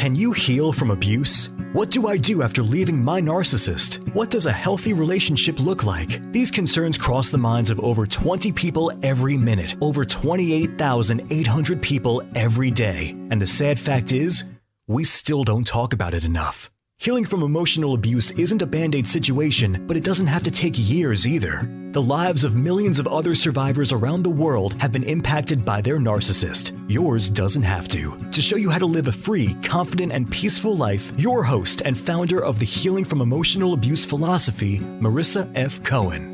Can you heal from abuse? What do I do after leaving my narcissist? What does a healthy relationship look like? These concerns cross the minds of over 20 people every minute, over 28,800 people every day. And the sad fact is, we still don't talk about it enough. Healing from emotional abuse isn't a band-aid situation, but it doesn't have to take years either. The lives of millions of other survivors around the world have been impacted by their narcissist. Yours doesn't have to. To show you how to live a free, confident, and peaceful life, your host and founder of the Healing from Emotional Abuse philosophy, Marissa F. Cohen.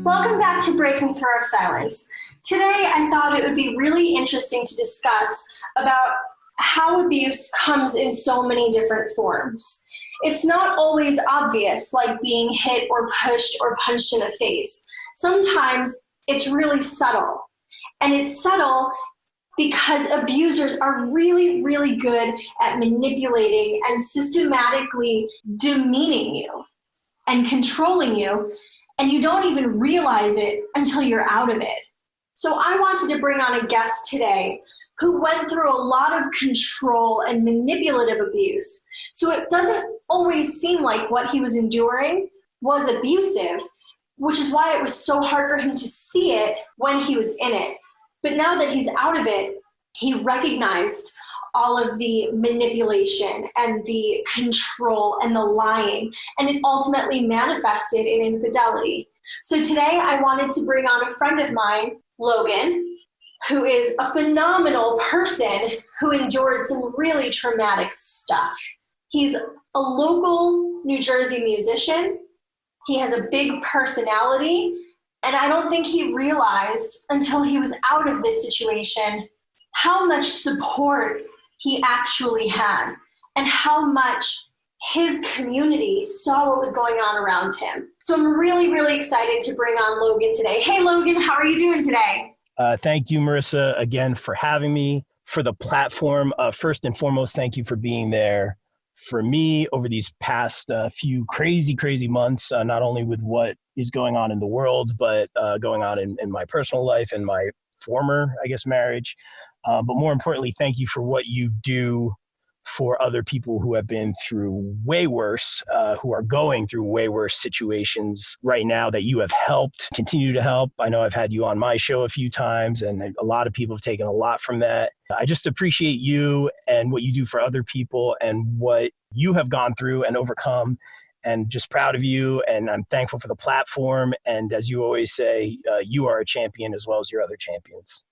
Welcome back to Breaking Through Our Silence. Today, I thought it would be really interesting to discuss about how abuse comes in so many different forms. It's not always obvious, like being hit or pushed or punched in the face. Sometimes it's really subtle. And it's subtle because abusers are really, really good at manipulating and systematically demeaning you and controlling you, and you don't even realize it until you're out of it. So I wanted to bring on a guest today who went through a lot of control and manipulative abuse. So it doesn't always seem like what he was enduring was abusive, which is why it was so hard for him to see it when he was in it. But now that he's out of it, he recognized all of the manipulation and the control and the lying, and it ultimately manifested in infidelity. So today I wanted to bring on a friend of mine, Logan, who is a phenomenal person who endured some really traumatic stuff. He's a local New Jersey musician. He has a big personality, and I don't think he realized until he was out of this situation how much support he actually had and how much his community saw what was going on around him. So I'm really, really excited to bring on Logan today. Hey, Logan, how are you doing today? Thank you, Marissa, again, for having me, for the platform. First and foremost, thank you for being there for me over these past few crazy months, not only with what is going on in the world, but going on in my personal life and my former, marriage. But more importantly, thank you for what you do for other people who have been through way worse, who are going through way worse situations right now that you have helped, continue to help. I know I've had you on my show a few times, and a lot of people have taken a lot from that. I just appreciate you and what you do for other people and what you have gone through and overcome, and just proud of you. And I'm thankful for the platform. And as you always say, you are a champion as well as your other champions.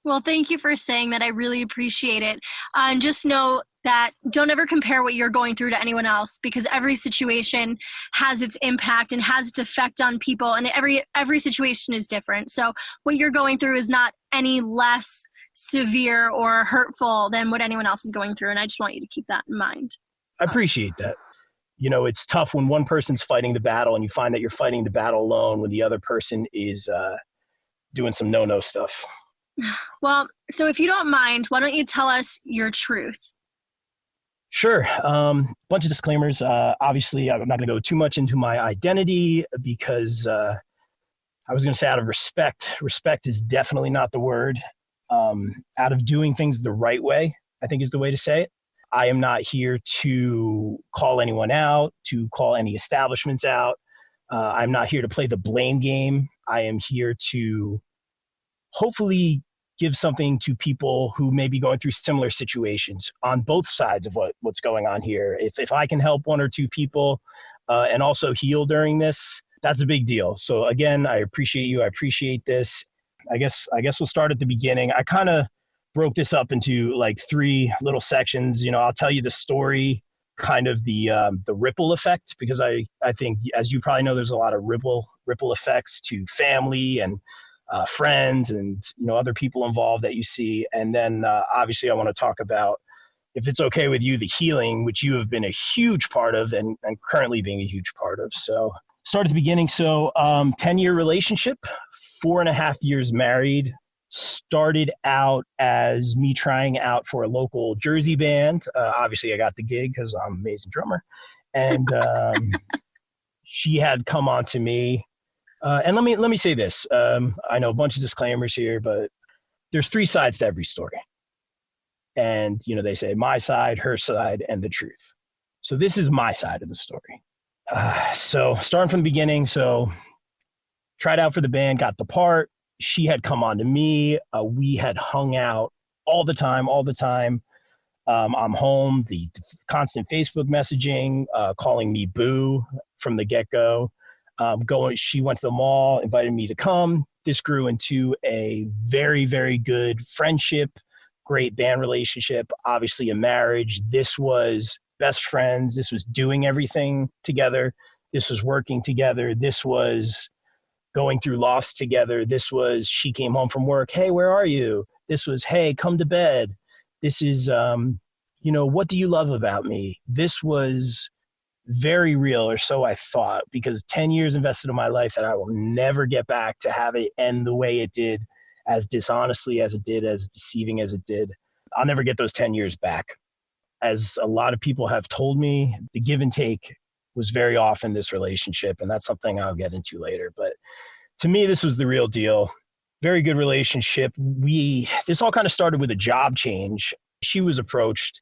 Well, thank you for saying that. I really appreciate it. And just know that don't ever compare what you're going through to anyone else, because every situation has its impact and has its effect on people, and every situation is different. So what you're going through is not any less severe or hurtful than what anyone else is going through, and I just want you to keep that in mind. I appreciate that. You know, it's tough when one person's fighting the battle and you find that you're fighting the battle alone when the other person is doing some no-no stuff. Well, so if you don't mind, why don't you tell us your truth? Sure. Bunch of disclaimers. Obviously, I'm not going to go too much into my identity because I was going to say out of respect. Respect is definitely not the word. Out of doing things the right way, I think is the way to say it. I am not here to call anyone out, to call any establishments out. I'm not here to play the blame game. I am here to hopefully give something to people who may be going through similar situations on both sides of what's going on here. If I can help one or two people and also heal during this, that's a big deal. So again, I appreciate you. I appreciate this. I guess we'll start at the beginning. I kind of broke this up into like 3 little sections. You know, I'll tell you the story, kind of the ripple effect, because I think, as you probably know, there's a lot of ripple effects to family and friends and, you know, other people involved that you see. And then obviously I want to talk about, if it's okay with you, the healing, which you have been a huge part of and currently being a huge part of. So start at the beginning. So 10-year relationship, 4.5 years married. Started out as me trying out for a local Jersey band. Obviously I got the gig because I'm an amazing drummer. And she had come on to me. And let me say this. I know a bunch of disclaimers here, but there's 3 sides to every story. And, they say my side, her side, and the truth. So this is my side of the story. So starting from the beginning, so tried out for the band, got the part. She had come on to me. We had hung out all the time. I'm home, the constant Facebook messaging, calling me boo from the get-go. She went to the mall, invited me to come. This grew into a very, very good friendship, great band relationship, obviously a marriage. This was best friends. This was doing everything together. This was working together. This was going through loss together. This was, she came home from work. Hey, where are you? This was, hey, come to bed. This is, what do you love about me? This was very real, or so I thought, because 10 years invested in my life that I will never get back to have it end the way it did, as dishonestly as it did, as deceiving as it did. I'll never get those 10 years back. As a lot of people have told me, the give and take was very off in this relationship, and that's something I'll get into later. But to me, this was the real deal. Very good relationship. This all kind of started with a job change. She was approached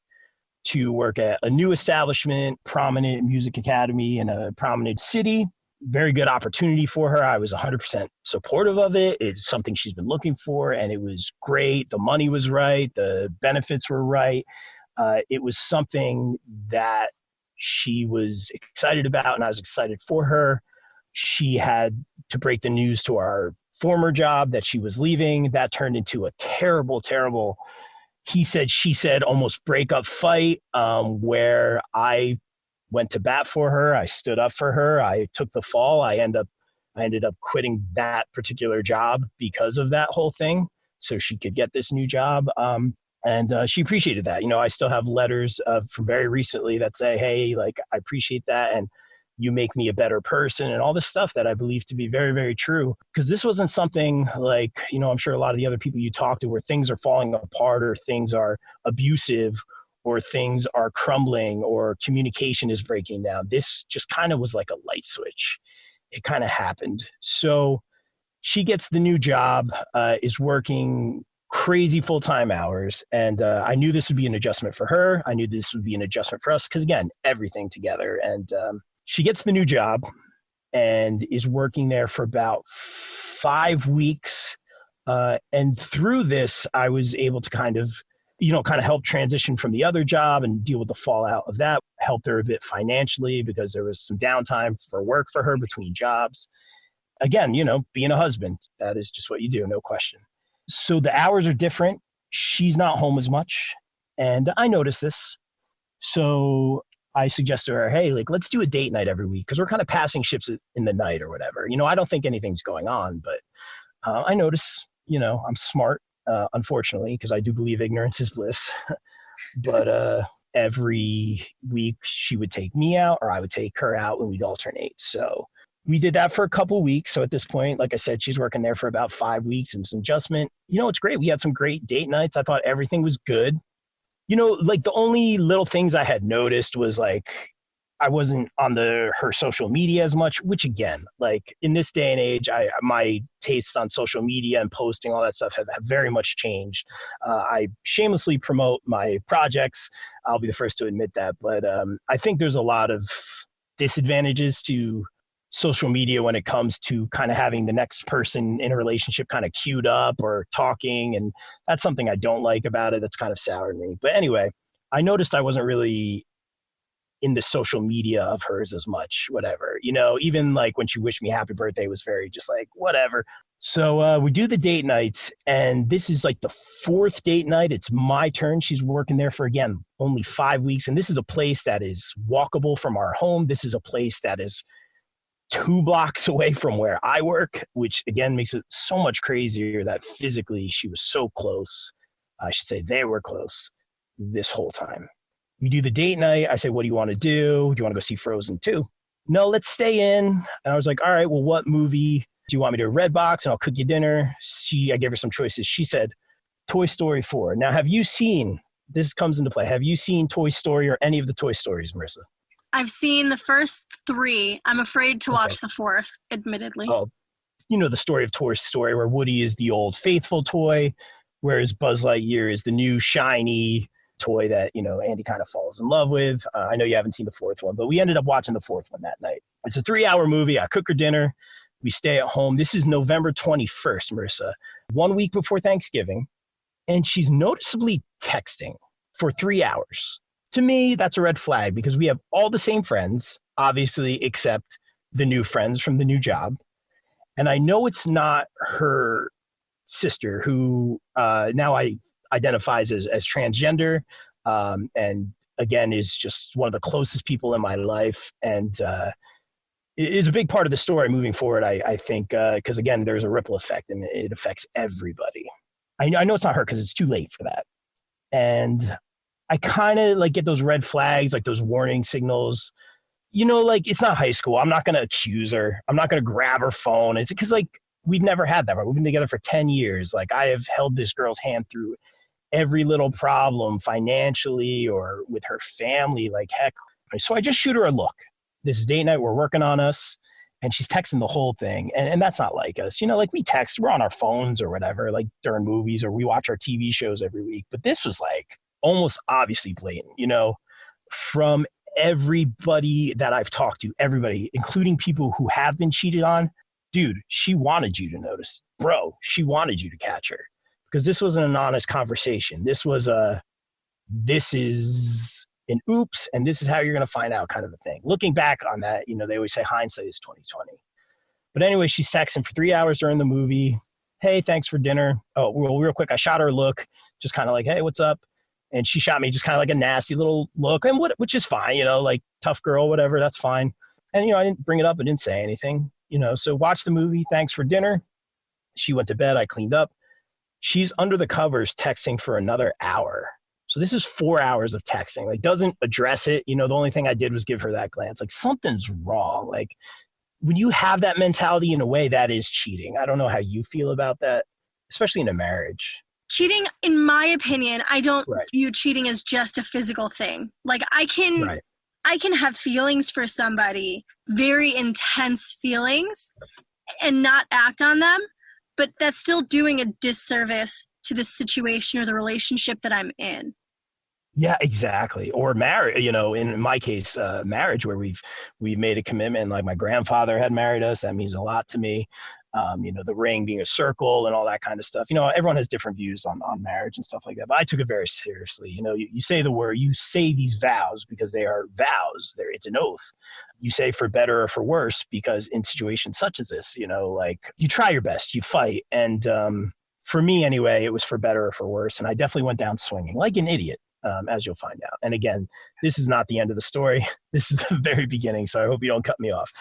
to work at a new establishment, prominent music academy in a prominent city. Very good opportunity for her. I was 100% supportive of it. It's something she's been looking for, and it was great. The money was right. The benefits were right. It was something that she was excited about, and I was excited for her. She had to break the news to our former job that she was leaving. That turned into a terrible, terrible he said, she said, almost breakup fight, where I went to bat for her. I stood up for her. I took the fall. I ended up quitting that particular job because of that whole thing, so she could get this new job. And she appreciated that. I still have letters from very recently that say, hey, like, I appreciate that, and you make me a better person, and all this stuff that I believe to be very, very true. Because this wasn't something like, I'm sure a lot of the other people you talk to where things are falling apart, or things are abusive, or things are crumbling, or communication is breaking down. This just kind of was like a light switch. It kind of happened. So she gets the new job, is working crazy full-time hours. And I knew this would be an adjustment for her. I knew this would be an adjustment for us, because again, everything together. And she gets the new job and is working there for about 5 weeks. And through this, I was able to kind of help transition from the other job and deal with the fallout of that. Helped her a bit financially, because there was some downtime for work for her between jobs. Again, being a husband, that is just what you do, no question. So the hours are different. She's not home as much. And I noticed this. So I suggest to her, hey, like, let's do a date night every week, because we're kind of passing ships in the night or whatever. I don't think anything's going on, but I notice, I'm smart, unfortunately, because I do believe ignorance is bliss. But every week she would take me out, or I would take her out, and we'd alternate. So we did that for a couple of weeks. So at this point, like I said, she's working there for about 5 weeks, and some adjustment. It's great. We had some great date nights. I thought everything was good. Like, the only little things I had noticed was, like, I wasn't on her social media as much, which, again, like, in this day and age, my tastes on social media and posting, all that stuff have very much changed. I shamelessly promote my projects. I'll be the first to admit that. But I think there's a lot of disadvantages to social media when it comes to kind of having the next person in a relationship kind of queued up or talking. And that's something I don't like about it. That's kind of soured me. But anyway, I noticed I wasn't really in the social media of hers as much, whatever, even like when she wished me happy birthday, was very just like, whatever. So we do the date nights, and this is like the 4th date night. It's my turn. She's working there for, again, only 5 weeks. And this is a place that is walkable from our home. This is a place that is 2 blocks away from where I work, which again makes it so much crazier that physically she was so close. I should say they were close this whole time. We do the date night. I say, what do you want to do? Do you want to go see Frozen 2? No, let's stay in. And I was like, all right, well, what movie do you want me to Redbox, and I'll cook you dinner? I gave her some choices. She said, Toy Story 4. Now, this comes into play. Have you seen Toy Story or any of the Toy Stories, Marissa? I've seen the first 3. I'm afraid to watch the 4th, admittedly. Well, the story of Toy Story, where Woody is the old faithful toy. whereas Buzz Lightyear is the new shiny toy that, you know, Andy kind of falls in love with. I know you haven't seen the fourth one, but we ended up watching the fourth one that night. It's a 3-hour movie. I cook her dinner. We stay at home. This is November 21st, Marissa, 1 week before Thanksgiving. And she's noticeably texting for 3 hours. To me, that's a red flag because we have all the same friends, obviously, except the new friends from the new job. And I know it's not her sister who now identifies as transgender, and again, is just one of the closest people in my life. And is a big part of the story moving forward, I think, because again, there's a ripple effect and it affects everybody. I know it's not her because it's too late for that. And I kind of like get those red flags, like those warning signals. You know, like it's not high school. I'm not going to accuse her. I'm not going to grab her phone. It's because like we've never had that. Right? We've been together for 10 years. Like I have held this girl's hand through every little problem financially or with her family. Like heck. So I just shoot her a look. This is date night. We're working on us. And she's texting the whole thing. And that's not like us. You know, like we text, we're on our phones or whatever, like during movies, or we watch our TV shows every week. But this was like almost obviously blatant, you know, from everybody that I've talked to, everybody, including people who have been cheated on. Dude, she wanted you to notice. Bro, she wanted you to catch her. Because this wasn't an honest conversation. This was this is an oops, and this is how you're going to find out kind of a thing. Looking back on that, you know, they always say hindsight is 20/20. But anyway, she's texting for 3 hours during the movie. Hey, thanks for dinner. Oh, well, real quick, I shot her a look, just kind of like, hey, what's up? And she shot me just kind of like a nasty little look, and which is fine, you know, like tough girl, whatever, that's fine. And, you know, I didn't bring it up. I didn't say anything, you know, so watch the movie. Thanks for dinner. She went to bed. I cleaned up. She's under the covers texting for another hour. So this is 4 hours of texting, like doesn't address it. You know, the only thing I did was give her that glance. Like something's wrong. Like when you have that mentality in a way, that is cheating. I don't know how you feel about that, especially in a marriage. Cheating, in my opinion, I don't view cheating as just a physical thing. Like I can have feelings for somebody, very intense feelings, and not act on them, but that's still doing a disservice to the situation or the relationship that I'm in. Yeah, exactly. Or marriage, you know, in my case, marriage, where we've made a commitment. Like my grandfather had married us. That means a lot to me. You know, the ring being a circle and all that kind of stuff. You know, everyone has different views on marriage and stuff like that. But I took it very seriously. You know, you say the word, you say these vows because they are vows. It's an oath. You say for better or for worse because in situations such as this, you know, like you try your best, you fight. And for me anyway, it was for better or for worse. And I definitely went down swinging like an idiot. As you'll find out. And again, this is not the end of the story. This is the very beginning. So I hope you don't cut me off.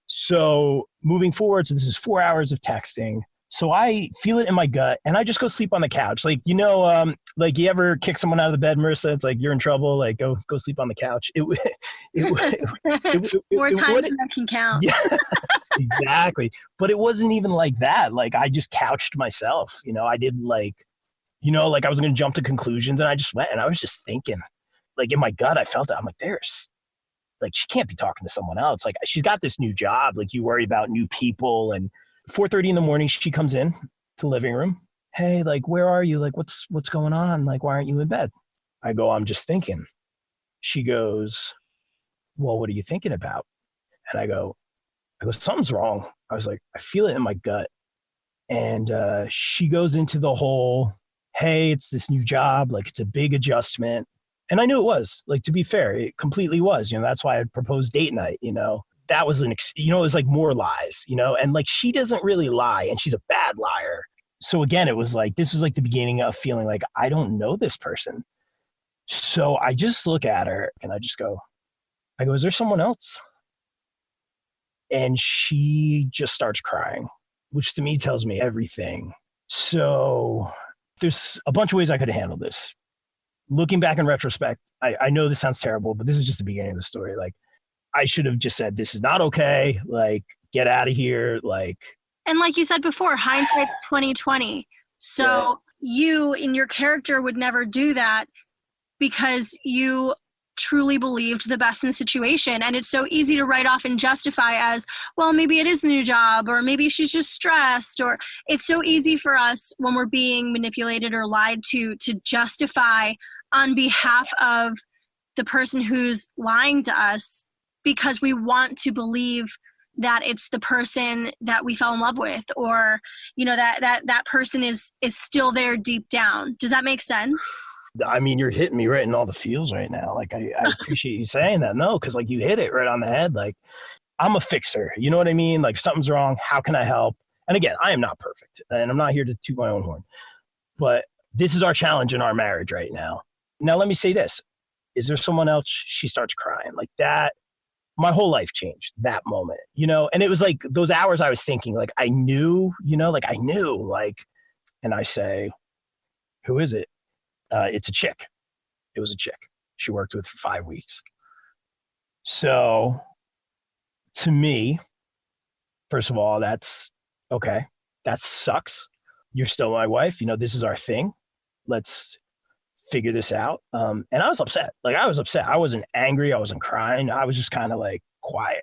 So moving forward, so this is 4 hours of texting. So I feel it in my gut and I just go sleep on the couch. Like, you know, like you ever kick someone out of the bed, Marissa? It's like, you're in trouble. Like go sleep on the couch. More times than I can count. Yeah, exactly. But it wasn't even like that. Like I just couched myself, you know, I did like, you know, like I was going to jump to conclusions and I just went and I was just thinking, like in my gut, I felt it. I'm like, like, she can't be talking to someone else. Like she's got this new job. Like you worry about new people. And 4:30 in the morning, she comes in to the living room. Hey, like, where are you? Like, what's going on? Like, why aren't you in bed? I go, I'm just thinking. She goes, well, what are you thinking about? And I go, something's wrong. I was like, I feel it in my gut. And she goes into the whole, hey, it's this new job, like it's a big adjustment. And I knew it was, like, to be fair, it completely was, you know, that's why I proposed date night, you know, that was you know, it was like more lies, you know, and like, she doesn't really lie and she's a bad liar. So again, it was like, this was like the beginning of feeling like, I don't know this person. So I just look at her and I go, is there someone else? And she just starts crying, which to me tells me everything. So there's a bunch of ways I could have handled this. Looking back in retrospect, I know this sounds terrible, but this is just the beginning of the story. Like, I should have just said, this is not okay. Like, get out of here. Like, and like you said before, hindsight's 20/20. So you, in your character, would never do that because you truly believed the best in the situation. And it's so easy to write off and justify as, well, maybe it is the new job, or maybe she's just stressed, or it's so easy for us when we're being manipulated or lied to justify on behalf of the person who's lying to us, because we want to believe that it's the person that we fell in love with, or, you know, that person is still there deep down. Does that make sense? I mean, you're hitting me right in all the feels right now. Like, I appreciate you saying that. No, because like you hit it right on the head. Like, I'm a fixer. You know what I mean? Like, something's wrong. How can I help? And again, I am not perfect, and I'm not here to toot my own horn. But this is our challenge in our marriage right now. Now, let me say this. Is there someone else? She starts crying. Like that, my whole life changed that moment, you know? And it was like those hours I was thinking, like, I knew, and I say, who is it? It's a chick. It was a chick. She worked with for 5 weeks. So to me, first of all, that's okay. That sucks. You're still my wife. You know, this is our thing. Let's figure this out. And I was upset. Like, I was upset. I wasn't angry. I wasn't crying. I was just kind of like quiet.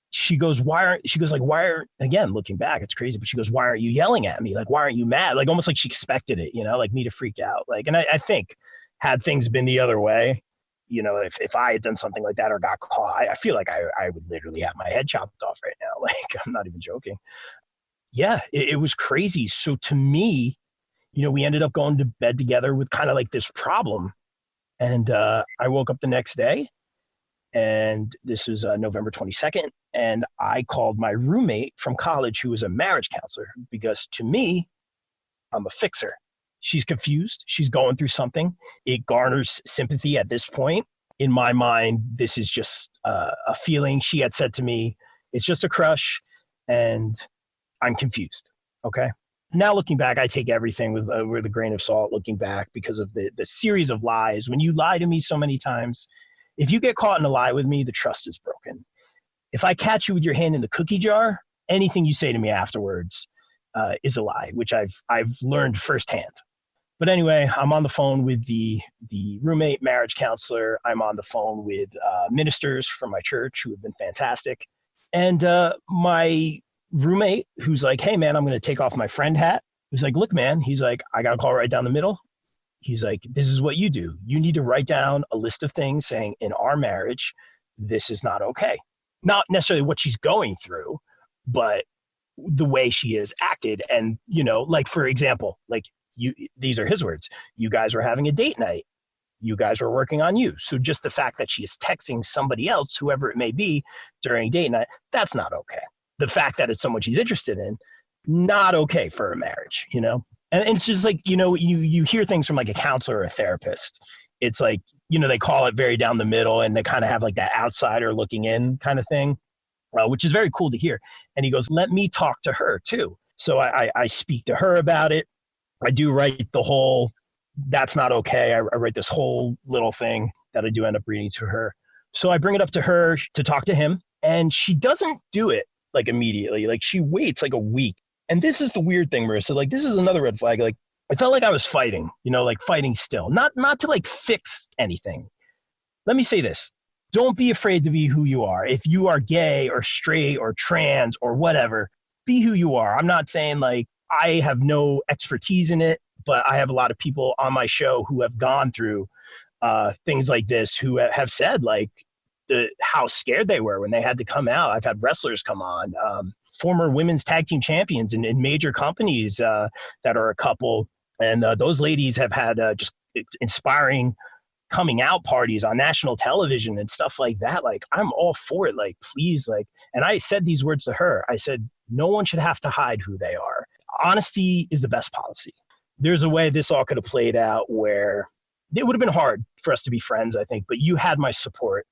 She goes, again, looking back, it's crazy, but she goes, why aren't you yelling at me? Like, why aren't you mad? Like, almost like she expected it, you know, like me to freak out. Like, and I think had things been the other way, you know, if I had done something like that or got caught, I feel like I would literally have my head chopped off right now. Like, I'm not even joking. Yeah, it was crazy. So to me, you know, we ended up going to bed together with kind of like this problem. And I woke up the next day, and this was November 22nd. And I called my roommate from college, who was a marriage counselor, because to me, I'm a fixer. She's confused. She's going through something. It garners sympathy at this point. In my mind, this is just a feeling. She had said to me, it's just a crush, and I'm confused. Okay. Now looking back, I take everything with a grain of salt looking back, because of the series of lies. When you lie to me so many times, if you get caught in a lie with me, the trust is broken. If I catch you with your hand in the cookie jar, anything you say to me afterwards is a lie, which I've learned firsthand. But anyway, I'm on the phone with the roommate marriage counselor. I'm on the phone with ministers from my church who have been fantastic. And my roommate, who's like, hey man, I'm going to take off my friend hat. He's like, look man, he's like, I got a call right down the middle. He's like, this is what you do. You need to write down a list of things saying, in our marriage, this is not okay. Not necessarily what she's going through, but the way she has acted. And, you know, like, for example, like these are his words. You guys were having a date night. You guys were working on you. So just the fact that she is texting somebody else, whoever it may be, during date night, that's not okay. The fact that it's someone she's interested in, not okay for a marriage, you know? And it's just like, you know, you hear things from like a counselor or a therapist. It's like, you know, they call it very down the middle, and they kind of have like that outsider looking in kind of thing, which is very cool to hear. And he goes, let me talk to her too. So I speak to her about it. I do write the whole, that's not okay. I write this whole little thing that I do end up reading to her. So I bring it up to her to talk to him, and she doesn't do it like immediately. Like, she waits like a week. And this is the weird thing, Marissa. Like, this is another red flag. Like, I felt like I was fighting, you know, like fighting still, not to like fix anything. Let me say this. Don't be afraid to be who you are. If you are gay or straight or trans or whatever, be who you are. I'm not saying like I have no expertise in it, but I have a lot of people on my show who have gone through things like this, who have said like how scared they were when they had to come out. I've had wrestlers come on, former women's tag team champions in major companies that are a couple. And those ladies have had just inspiring coming out parties on national television and stuff like that. Like, I'm all for it. Like, please, like, and I said these words to her. I said, no one should have to hide who they are. Honesty is the best policy. There's a way this all could have played out where it would have been hard for us to be friends, I think, but you had my support.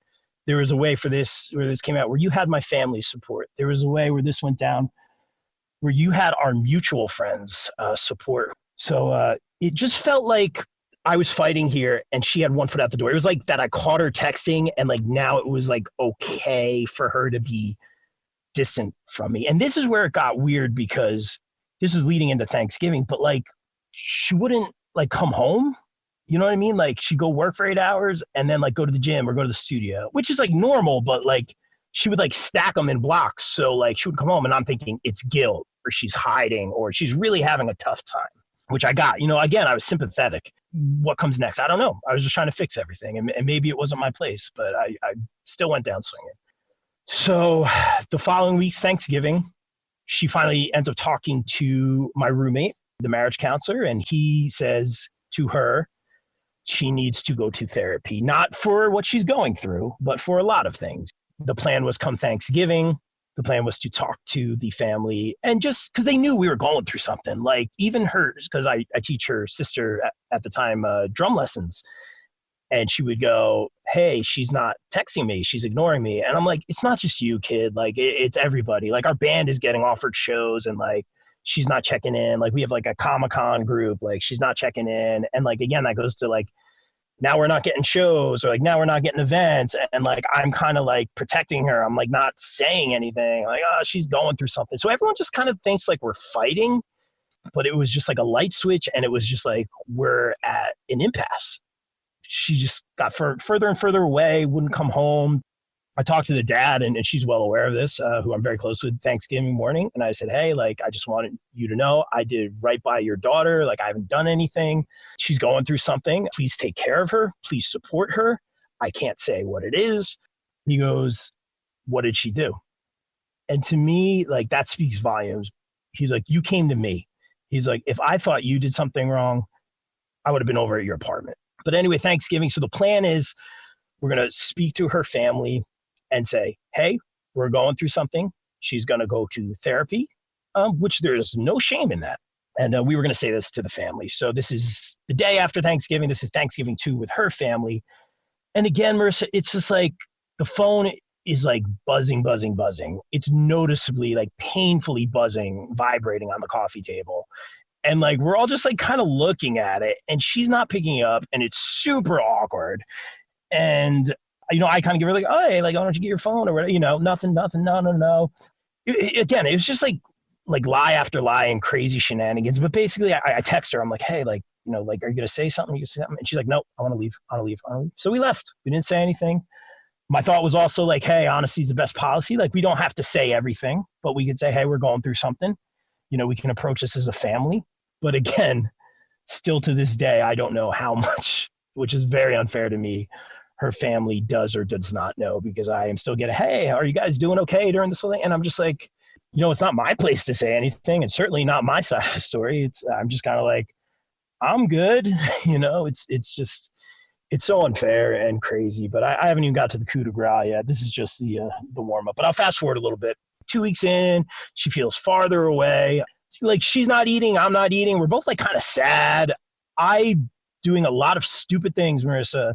There was a way for this, where this came out, where you had my family's support. There was a way where this went down, where you had our mutual friends' support. So it just felt like I was fighting here and she had one foot out the door. It was like that I caught her texting, and like now it was like okay for her to be distant from me. And this is where it got weird, because this was leading into Thanksgiving, but like she wouldn't like come home. You know what I mean? Like she'd go work for 8 hours and then like go to the gym or go to the studio, which is like normal, but like she would like stack them in blocks. So like she would come home and I'm thinking it's guilt or she's hiding or she's really having a tough time, which I got. Again, I was sympathetic. What comes next? I don't know. I was just trying to fix everything and maybe it wasn't my place, but I still went down swinging. So the following week's Thanksgiving, she finally ends up talking to my roommate, the marriage counselor, and he says to her, she needs to go to therapy, not for what she's going through, but for a lot of things. The plan was come Thanksgiving. The plan was to talk to the family and just because they knew we were going through something, like even hers, because I teach her sister at the time drum lessons. And she would go, hey, she's not texting me. She's ignoring me. And I'm like, it's not just you, kid. Like it's everybody. Like our band is getting offered shows and like, she's not checking in. Like we have like a Comic-Con group, like she's not checking in. And like, again, that goes to like, now we're not getting shows or like now we're not getting events. And like, I'm kind of like protecting her. I'm like not saying anything like, oh, she's going through something. So everyone just kind of thinks like we're fighting, but it was just like a light switch. And it was just like, we're at an impasse. She just got further and further away, wouldn't come home. I talked to the dad, and she's well aware of this, who I'm very close with, Thanksgiving morning. And I said, hey, like, I just wanted you to know I did right by your daughter. Like, I haven't done anything. She's going through something. Please take care of her. Please support her. I can't say what it is. He goes, what did she do? And to me, like, that speaks volumes. He's like, you came to me. He's like, if I thought you did something wrong, I would have been over at your apartment. But anyway, Thanksgiving. So the plan is we're going to speak to her family and say, hey, we're going through something. She's going to go to therapy, which there's no shame in that. And we were going to say this to the family. So this is the day after Thanksgiving. This is Thanksgiving 2 with her family. And again, Marissa, it's just like the phone is like buzzing. It's noticeably like painfully buzzing, vibrating on the coffee table. And like, we're all just like kind of looking at it and she's not picking up and it's super awkward. And, I kind of give her like, oh, hey, like, why don't you get your phone or whatever, nothing, no. Again, it was just like lie after lie and crazy shenanigans. But basically I text her, I'm like, hey, like, like, are you going to say something? And she's like, nope, I want to leave. So we left. We didn't say anything. My thought was also like, hey, honesty is the best policy. Like, we don't have to say everything, but we could say, hey, we're going through something. We can approach this as a family. But again, still to this day, I don't know how much, which is very unfair to me, her family does or does not know, because I am still getting, hey, are you guys doing okay during this whole thing? And I'm just like, it's not my place to say anything and certainly not my side of the story. I'm just kind of like, I'm good. It's so unfair and crazy, but I haven't even got to the coup de grace yet. This is just the warm up, but I'll fast forward a little bit. 2 weeks in, she feels farther away. Like she's not eating, I'm not eating. We're both like kind of sad. I doing a lot of stupid things, Marissa.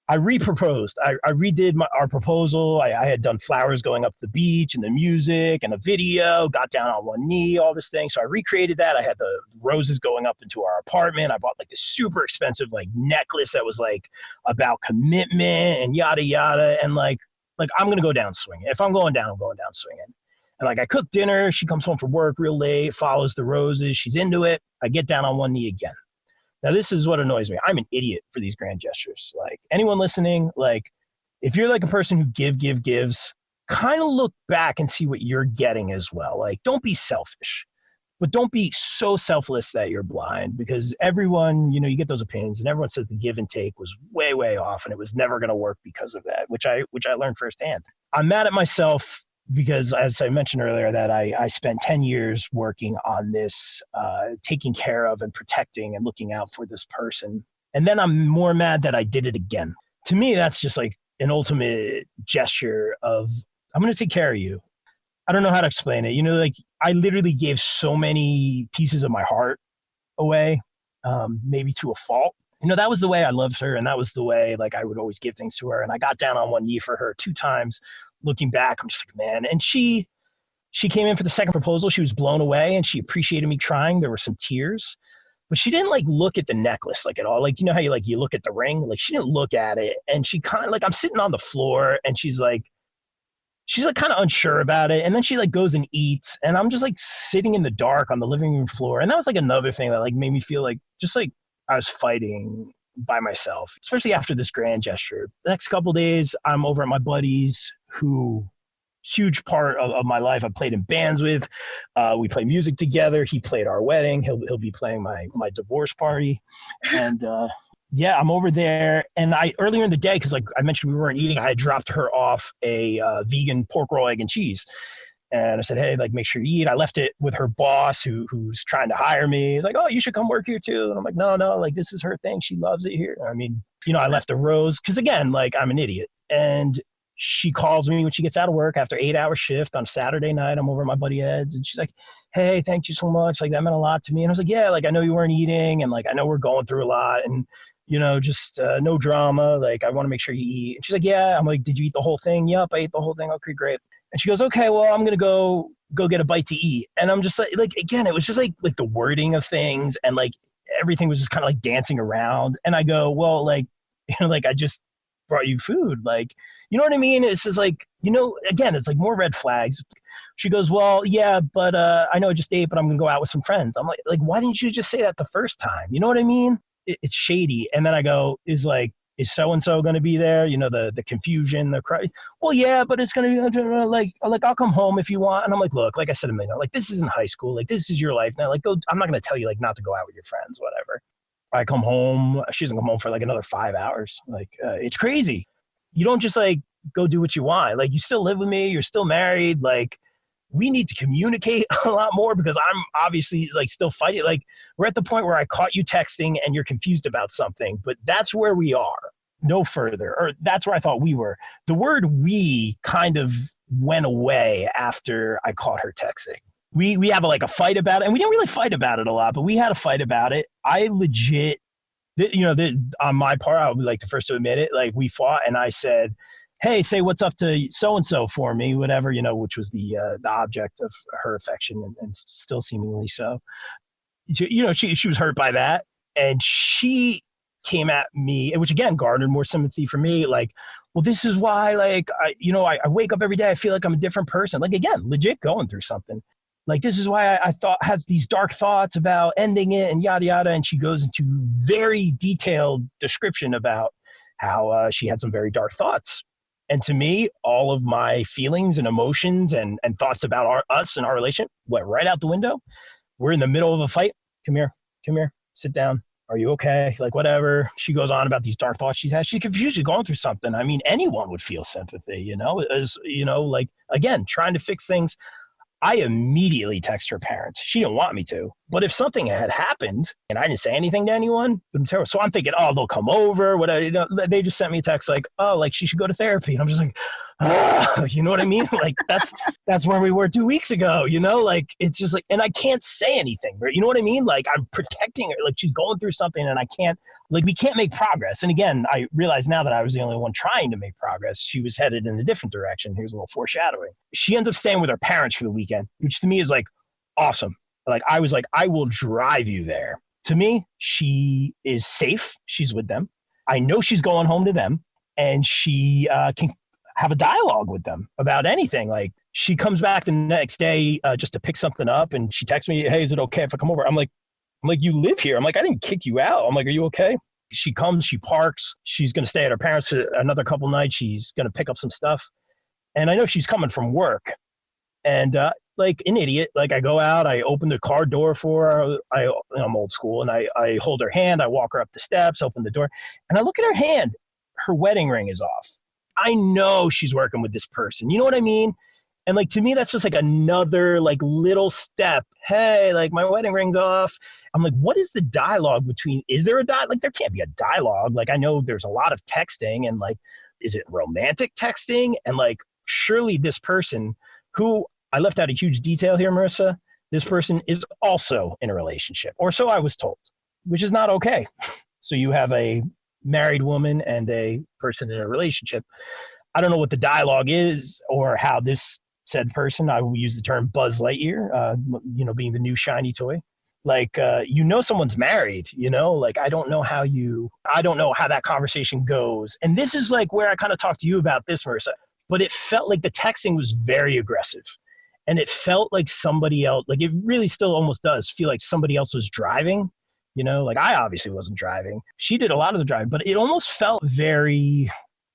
I re-proposed. I redid our proposal. I had done flowers going up the beach and the music and a video, got down on one knee, all this thing. So I recreated that. I had the roses going up into our apartment. I bought like this super expensive like necklace that was like about commitment and yada, yada. And like I'm going to go down swinging. If I'm going down, I'm going down swinging. And like I cook dinner, she comes home from work real late, follows the roses, she's into it. I get down on one knee again. Now this is what annoys me. I'm an idiot for these grand gestures. Like anyone listening, like if you're like a person who gives, kind of look back and see what you're getting as well. Like don't be selfish, but don't be so selfless that you're blind, because everyone, you get those opinions and everyone says the give and take was way, way off and it was never going to work because of that, which I learned firsthand. I'm mad at myself because, as I mentioned earlier, that I spent 10 years working on this, taking care of and protecting and looking out for this person. And then I'm more mad that I did it again. To me, that's just like an ultimate gesture of, I'm going to take care of you. I don't know how to explain it. Like I literally gave so many pieces of my heart away, maybe to a fault. That was the way I loved her. And that was the way, like, I would always give things to her. And I got down on one knee for her 2 times. Looking back, I'm just like, man. And she came in for the second proposal. She was blown away and she appreciated me trying. There were some tears, but she didn't like look at the necklace like at all. Like, how you look at the ring? Like she didn't look at it. And she kind of like, I'm sitting on the floor and she's like kind of unsure about it. And then she like goes and eats. And I'm just like sitting in the dark on the living room floor. And that was like another thing that like made me feel like, just like, I was fighting by myself, especially after this grand gesture. The next couple of days, I'm over at my buddy's, who huge part of my life. I played in bands with. We play music together. He played our wedding. He'll be playing my divorce party. And yeah, I'm over there. And earlier in the day, because like I mentioned, we weren't eating, I had dropped her off a vegan pork roll, egg, and cheese. And I said, hey, like, make sure you eat. I left it with her boss who's trying to hire me. He's like, oh, you should come work here too. And I'm like, no, like, this is her thing. She loves it here. I mean, I left a rose because, again, like, I'm an idiot. And she calls me when she gets out of work after 8-hour shift on Saturday night. I'm over at my buddy Ed's, and she's like, hey, thank you so much. Like, that meant a lot to me. And I was like, yeah, like, I know you weren't eating, and like, I know we're going through a lot, and just no drama. Like, I want to make sure you eat. And she's like, yeah. I'm like, did you eat the whole thing? Yep, I ate the whole thing. Okay, great. And she goes, okay, well, I'm going to go get a bite to eat. And I'm just like, again, it was just like the wording of things, and like everything was just kind of like dancing around. And I go, well, like, like, I just brought you food. Like, you know what I mean? It's just like, again, it's like more red flags. She goes, well, yeah, but I know I just ate, but I'm going to go out with some friends. I'm like, why didn't you just say that the first time? You know what I mean? It's shady. And then I go, is so-and-so going to be there? The confusion, the cry. Well, yeah, but it's going to be like, I'll come home if you want. And I'm like, look, like I said a million, like, this isn't high school. Like, this is your life now. Like, go, I'm not going to tell you, like, not to go out with your friends, whatever. I come home. She doesn't come home for like another 5 hours. Like, it's crazy. You don't just like go do what you want. Like, you still live with me. You're still married. Like, we need to communicate a lot more, because I'm obviously like still fighting. Like, we're at the point where I caught you texting and you're confused about something, but that's where we are. No further. Or that's where I thought we were. The word "we" kind of went away after I caught her texting. We have a fight about it, and we didn't really fight about it a lot, but we had a fight about it. I legit, on my part, I would be like the first to admit it. Like, we fought, and I said, hey, say what's up to so-and-so for me, whatever, which was the object of her affection, and still seemingly so. She was hurt by that, and she came at me, which again garnered more sympathy for me. Like, well, this is why, like, I wake up every day, I feel like I'm a different person. Like, again, legit going through something. Like, this is why I had these dark thoughts about ending it and yada, yada. And she goes into very detailed description about how she had some very dark thoughts. And to me, all of my feelings and emotions and thoughts about us and our relationship went right out the window. We're in the middle of a fight. Come here, sit down. Are you okay? Like, whatever. She goes on about these dark thoughts she's had. She's confused. She's going through something. I mean, anyone would feel sympathy, as, like, again, trying to fix things. I immediately text her parents. She didn't want me to, but if something had happened and I didn't say anything to anyone, so I'm thinking, oh, they'll come over. Whatever. They just sent me a text like, oh, like, she should go to therapy. And I'm just like, you know what I mean? Like, that's where we were 2 weeks ago. Like, it's just like, and I can't say anything. Right? You know what I mean? Like, I'm protecting her. Like, she's going through something, and I can't. Like, we can't make progress. And again, I realize now that I was the only one trying to make progress. She was headed in a different direction. Here's a little foreshadowing. She ends up staying with her parents for the weekend, which to me is like awesome. Like, I was like, I will drive you there. To me, she is safe. She's with them. I know she's going home to them, and she can have a dialogue with them about anything. Like, she comes back the next day just to pick something up, and she texts me, hey, is it okay if I come over? I'm like, you live here. I'm like, I didn't kick you out. I'm like, are you okay? She comes, she parks. She's going to stay at her parents another couple nights. She's going to pick up some stuff. And I know she's coming from work. And like an idiot, like, I go out, I open the car door for her. I'm old school, and I hold her hand. I walk her up the steps, open the door, and I look at her hand. Her wedding ring is off. I know she's working with this person. You know what I mean? And like, to me, that's just like another like little step. Hey, like, my wedding ring's off. I'm like, what is the dialogue between, is there a like, there can't be a dialogue. Like, I know there's a lot of texting, and like, is it romantic texting? And like, surely this person who, I left out a huge detail here, Marissa, this person is also in a relationship, or so I was told, which is not okay. So you have a married woman and a person in a relationship. I don't know what the dialogue is, or how this said person, I will use the term Buzz Lightyear, being the new shiny toy. Like, someone's married, like, I don't know how that conversation goes. And this is like where I kind of talked to you about this, Marissa, but it felt like the texting was very aggressive. And it felt like somebody else, like, it really still almost does feel like somebody else was driving, Like I obviously wasn't driving. She did a lot of the driving, but it almost felt very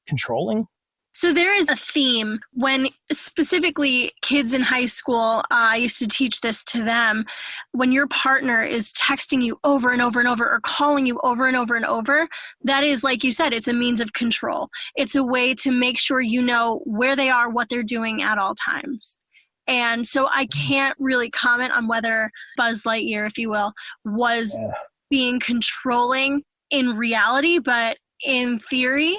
controlling. So there is a theme when specifically kids in high school, I used to teach this to them, when your partner is texting you over and over and over or calling you over and over and over, that is, like you said, it's a means of control. It's a way to make sure you know where they are, what they're doing at all times. And so I can't really comment on whether Buzz Lightyear, if you will, was being controlling in reality, but in theory,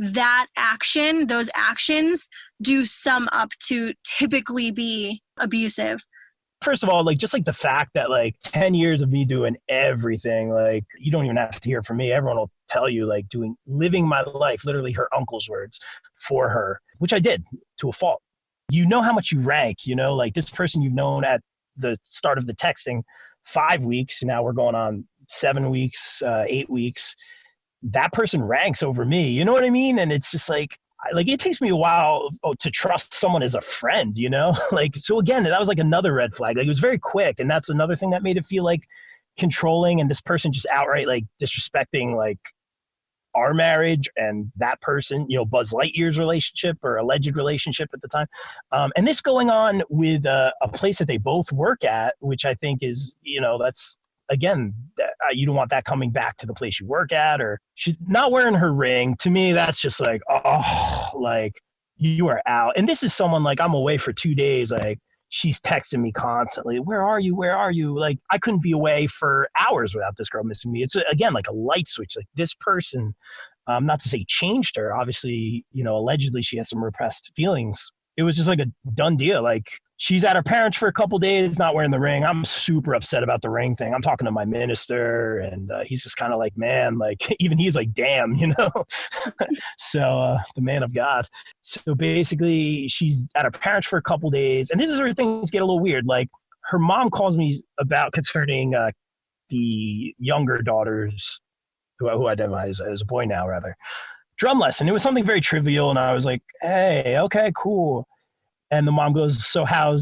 those actions do sum up to typically be abusive. First of all, just the fact that 10 years of me doing everything, you don't even have to hear from me. Everyone will tell you living my life, literally her uncle's words, for her, which I did to a fault. You know how much you rank, this person you've known at the start of the texting 5 weeks. Now we're going on 7 weeks, 8 weeks. That person ranks over me. You know what I mean? And it's just it takes me a while to trust someone as a friend, so again, that was another red flag. It was very quick. And that's another thing that made it feel controlling. And this person just outright disrespecting our marriage and that person, Buzz Lightyear's relationship or alleged relationship at the time. And this going on with a place that they both work at, which I think is, that's, again, you don't want that coming back to the place you work at, or she not wearing her ring. To me, that's just you are out. And this is someone I'm away for 2 days. She's texting me constantly. Where are you? Where are you? I couldn't be away for hours without this girl missing me. It's again, a light switch. This person, not to say changed her. Obviously, allegedly she has some repressed feelings. It was just a done deal. She's at her parents for a couple days, not wearing the ring. I'm super upset about the ring thing. I'm talking to my minister, and he's just kind of man, even he's damn, So the man of God. So basically, she's at her parents for a couple days, and this is where things get a little weird. Her mom calls me about concerning the younger daughters, who identify as a boy now, rather, drum lesson. It was something very trivial, and I was like, hey, okay, cool. And the mom goes, so I'll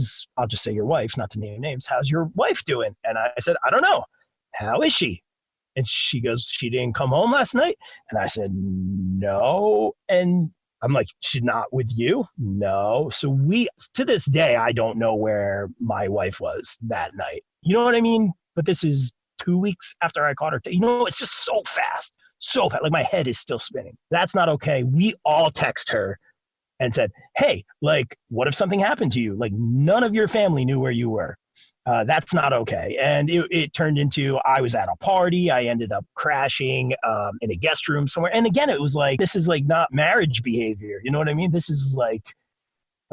just say your wife, not to name names, how's your wife doing? And I said, I don't know. How is she? And she goes, she didn't come home last night? And I said, no. And I'm like, she's not with you? No. So to this day, I don't know where my wife was that night. You know what I mean? But this is 2 weeks after I caught her. It's just so fast. So fast. My head is still spinning. That's not okay. We all text her and said, hey, what if something happened to you? None of your family knew where you were. That's not okay. And it turned into, I was at a party. I ended up crashing in a guest room somewhere. And again, it was this is not marriage behavior. You know what I mean? This is like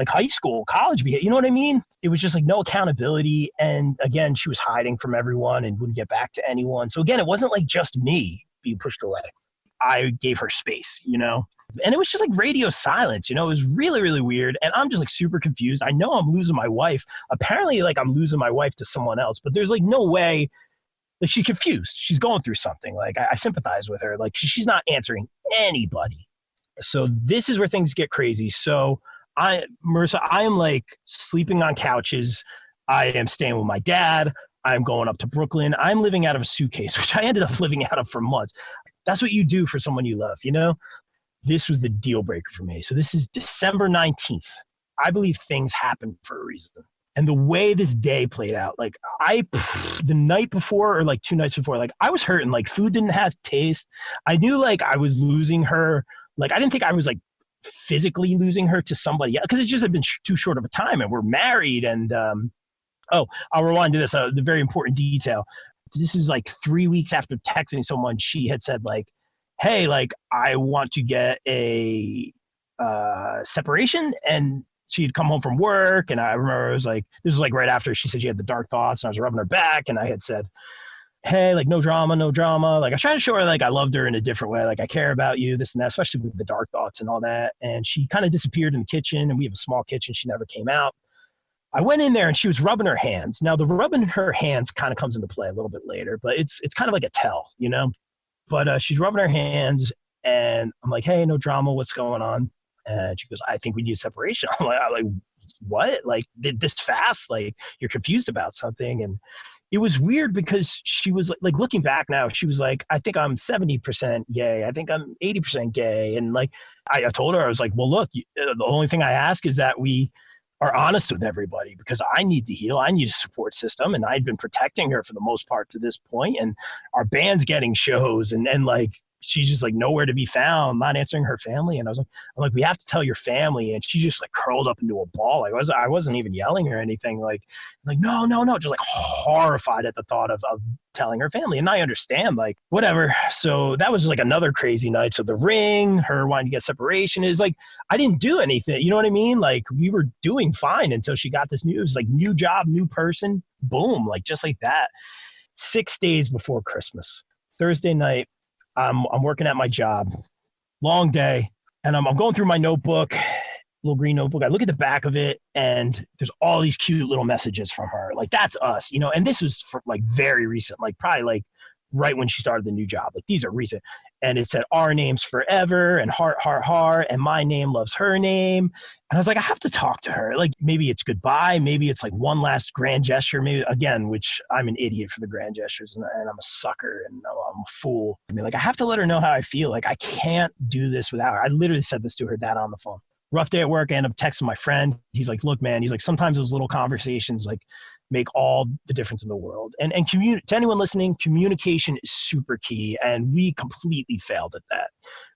high school, college behavior. You know what I mean? It was just no accountability. And again, she was hiding from everyone and wouldn't get back to anyone. So again, it wasn't just me being pushed away. I gave her space, and it was just radio silence, it was really, really weird. And I'm just super confused. I know I'm losing my wife. Apparently I'm losing my wife to someone else, but there's no way, she's confused. She's going through something. I sympathize with her. She's not answering anybody. So this is where things get crazy. So Marissa, I am sleeping on couches. I am staying with my dad. I'm going up to Brooklyn. I'm living out of a suitcase, which I ended up living out of for months. That's what you do for someone you love, This was the deal breaker for me. So this is December 19th. I believe things happen for a reason. And the way this day played out, the night before or 2 nights before, I was hurting. Food didn't have taste. I knew I was losing her. I didn't think I was physically losing her to somebody else, because it just had been too short of a time, and we're married. And I'll rewind to this, the very important detail. This is 3 weeks after texting someone. She had said hey, I want to get a separation. And she'd come home from work. And I remember it was this was right after she said she had the dark thoughts, and I was rubbing her back. And I had said, hey, no drama, no drama. I was trying to show her I loved her in a different way. I care about you, this and that, especially with the dark thoughts and all that. And she kind of disappeared in the kitchen, and we have a small kitchen. She never came out. I went in there, and she was rubbing her hands. Now, the rubbing her hands kind of comes into play a little bit later, but it's kind of a tell, But she's rubbing her hands, and I'm like, hey, no drama, what's going on? And she goes, I think we need a separation. I'm like, what? This fast? You're confused about something? And it was weird because she was like looking back now, she was like, I think I'm 70% gay. I think I'm 80% gay. And like, I told her, I was like, well, look, the only thing I ask is that we are honest with everybody, because I need to heal. I need a support system. And I'd been protecting her for the most part to this point. And our band's getting shows and like, she's just like nowhere to be found, not answering her family. And I'm like, we have to tell your family. And she just like curled up into a ball. Like I wasn't even yelling or anything. Like, no, just like horrified at the thought of telling her family. And I understand, like, whatever. So that was just like another crazy night. So the ring, her wanting to get separation, is like, I didn't do anything. You know what I mean? Like, we were doing fine until she got this news, like new job, new person, boom, like just like that. 6 days before Christmas, Thursday night, I'm working at my job, long day, and I'm going through my notebook, little green notebook. I look at the back of it, and there's all these cute little messages from her. Like, that's us, you know. And this was for like very recent, like probably like right when she started the new job. Like, these are recent. And it said, our name's forever, and heart, heart, heart, and my name loves her name. And I was like, I have to talk to her. Like, maybe it's goodbye. Maybe it's like one last grand gesture. Maybe, again, which I'm an idiot for the grand gestures, and I'm a sucker, and I'm a fool. I mean, like, I have to let her know how I feel. Like, I can't do this without her. I literally said this to her dad on the phone. Rough day at work. I end up texting my friend. He's like, look, man, he's like, sometimes those little conversations, like, make all the difference in the world. And to anyone listening, communication is super key. And we completely failed at that.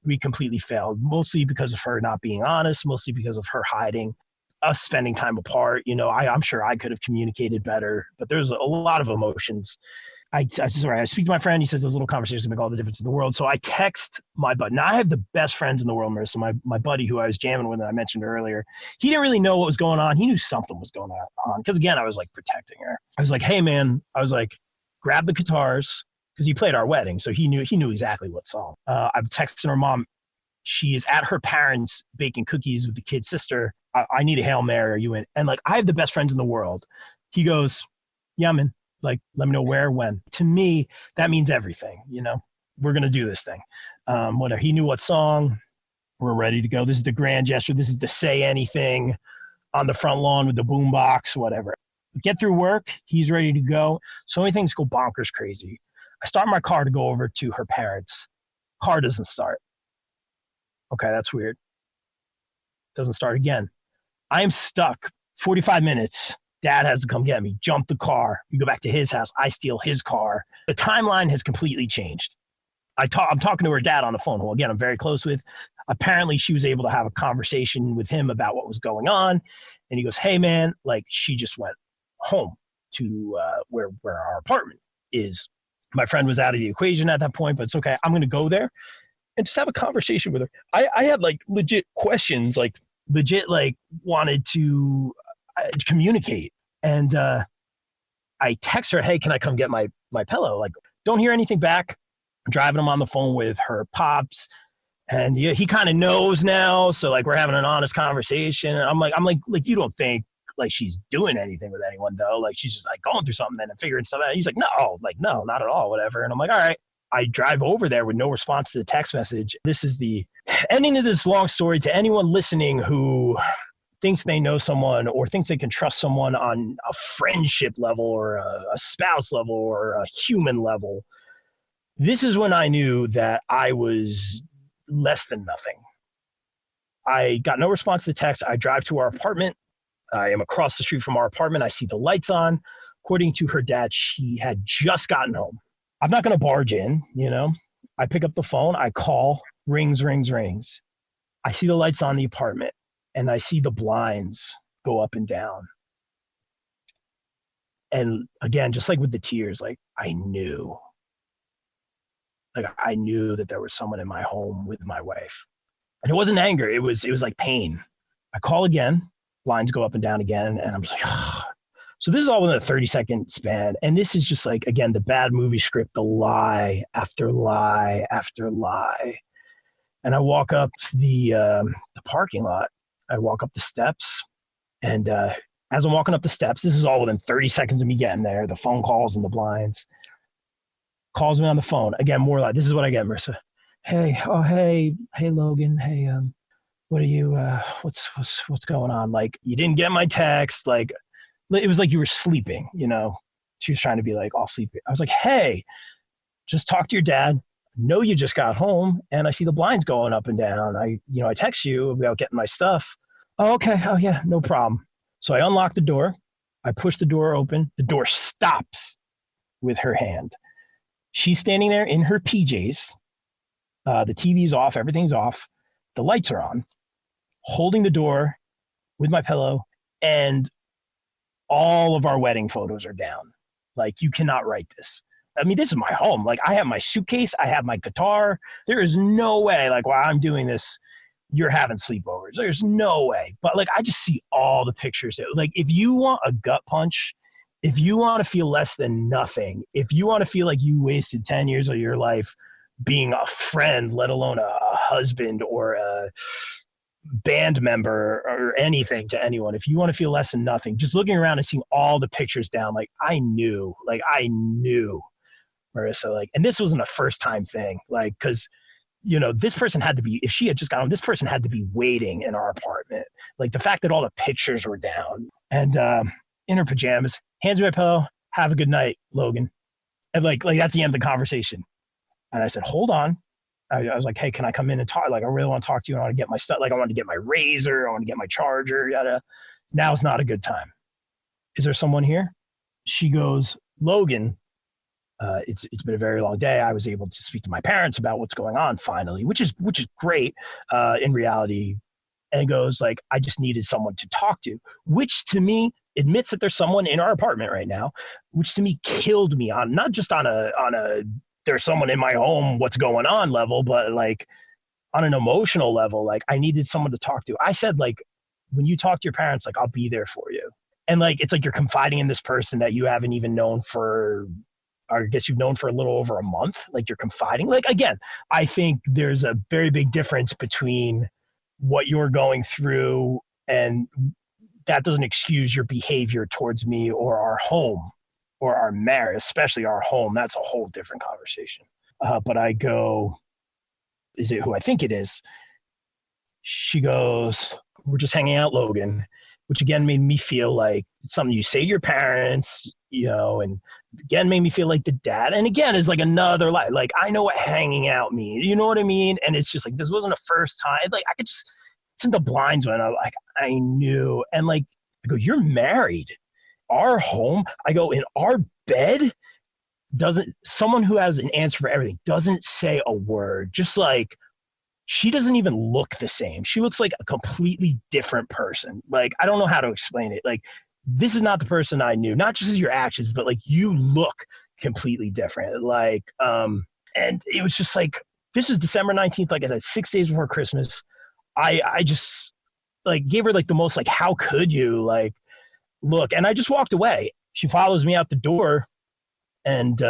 We completely failed, mostly because of her not being honest, mostly because of her hiding, us spending time apart. You know, I'm sure I could have communicated better, but there's a lot of emotions. I speak to my friend. He says those little conversations make all the difference in the world. So I text my buddy. Now I have the best friends in the world, Marissa. My buddy who I was jamming with that I mentioned earlier. He didn't really know what was going on. He knew something was going on because, again, I was like protecting her. I was like, hey man, I was like, grab the guitars, because he played our wedding, so he knew exactly what song. I'm texting her mom. She is at her parents' baking cookies with the kid's sister. I need a Hail Mary. Are you in? And like, I have the best friends in the world. He goes, yeah, man. Like, let me know where, when. To me, that means everything. You know, we're going to do this thing. Whatever. He knew what song. We're ready to go. This is the grand gesture. This is the say anything on the front lawn with the boom box, whatever. Get through work. He's ready to go. So many things go bonkers crazy. I start my car to go over to her parents. Car doesn't start. Okay, that's weird. Doesn't start again. I am stuck 45 minutes. Dad has to come get me, jump the car. We go back to his house. I steal his car. The timeline has completely changed. I'm talking to her dad on the phone, who, again, I'm very close with. Apparently, she was able to have a conversation with him about what was going on. And he goes, hey, man, like, she just went home to where our apartment is. My friend was out of the equation at that point, but it's okay. I'm going to go there and just have a conversation with her. I had, like, legit questions, like, wanted to communicate. And I text her, hey, can I come get my pillow? Like, don't hear anything back. I'm driving him on the phone with her pops, and he kind of knows now. So like, we're having an honest conversation. And I'm like, you don't think like she's doing anything with anyone though? Like, she's just like going through something and figuring stuff out. He's like, no, not at all, whatever. And I'm like, all right. I drive over there with no response to the text message. This is the ending of this long story. To anyone listening who thinks they know someone or thinks they can trust someone on a friendship level or a spouse level or a human level, this is when I knew that I was less than nothing. I got no response to the text. I drive to our apartment. I am across the street from our apartment. I see the lights on. According to her dad, she had just gotten home. I'm not going to barge in, you know. I pick up the phone. I call. Rings, rings, rings. I see the lights on the apartment. And I see the blinds go up and down. And again, just like with the tears, like I knew that there was someone in my home with my wife. And it wasn't anger. It was like pain. I call again, blinds go up and down again. And I'm just like, oh. So this is all within a 30-second span. And this is just like, again, the bad movie script, the lie after lie after lie. And I walk up the parking lot. I walk up the steps, and as I'm walking up the steps, this is all within 30 seconds of me getting there, the phone calls and the blinds. Calls me on the phone. Again, more like, this is what I get, Marissa. Hey, Logan. Hey, what are you, what's going on? Like, you didn't get my text. Like, it was like you were sleeping, you know? She was trying to be like, I'll sleep here. I was like, hey, just talk to your dad. Know you just got home and I see the blinds going up and down. I text you about getting my stuff. Oh, okay. Oh yeah, no problem. So I unlock the door. I push the door open. The door stops with her hand. She's standing there in her PJs. The TV's off. Everything's off. The lights are on. Holding the door with my pillow, and all of our wedding photos are down. Like, you cannot write this. I mean, this is my home. Like, I have my suitcase. I have my guitar. There is no way, like, while I'm doing this, you're having sleepovers. There's no way. But, like, I just see all the pictures. Like, if you want a gut punch, if you want to feel less than nothing, if you want to feel like you wasted 10 years of your life being a friend, let alone a husband or a band member or anything to anyone, if you want to feel less than nothing, just looking around and seeing all the pictures down, like, I knew Marissa, like, and this wasn't a first time thing, like, because, this person had to be, if she had just got home, this person had to be waiting in our apartment. Like, the fact that all the pictures were down, and in her pajamas, hands me my pillow, have a good night, Logan. And like that's the end of the conversation. And I said, hold on. I was like, hey, can I come in and talk? Like, I really want to talk to you. I want to get my stuff. Like, I want to get my razor. I want to get my charger. Yada. Now's not a good time. Is there someone here? She goes, Logan, it's been a very long day. I was able to speak to my parents about what's going on finally, which is great in reality. And goes like, I just needed someone to talk to, which to me admits that there's someone in our apartment right now, which to me killed me on, not just on a there's someone in my home, what's going on level, but like on an emotional level, like I needed someone to talk to. I said, like, when you talk to your parents, like, I'll be there for you. And like, it's like you're confiding in this person that you haven't even known for, or I guess you've known for a little over a month. Like, you're confiding. Like, again, I think there's a very big difference between what you're going through, and that doesn't excuse your behavior towards me or our home or our marriage, especially our home. That's a whole different conversation. But I go, is it who I think it is? She goes, we're just hanging out, Logan, which again made me feel like it's something you say to your parents, and again made me feel like the dad. And again, it's like another lie. Like, I know what hanging out means. You know what I mean? And it's just like, this wasn't a first time. Like, I could just, since the blinds went up, like, I knew. And like, I go, you're married. Our home, I go, in our bed, someone who has an answer for everything doesn't say a word. Just like, she doesn't even look the same. She looks like a completely different person. Like, I don't know how to explain it. Like, this is not the person I knew, not just your actions, but like, you look completely different. Like, and it was just like, this was December 19th, like I said, 6 days before Christmas. I just like gave her like the most, like, how could you, like, look, and I just walked away. She follows me out the door and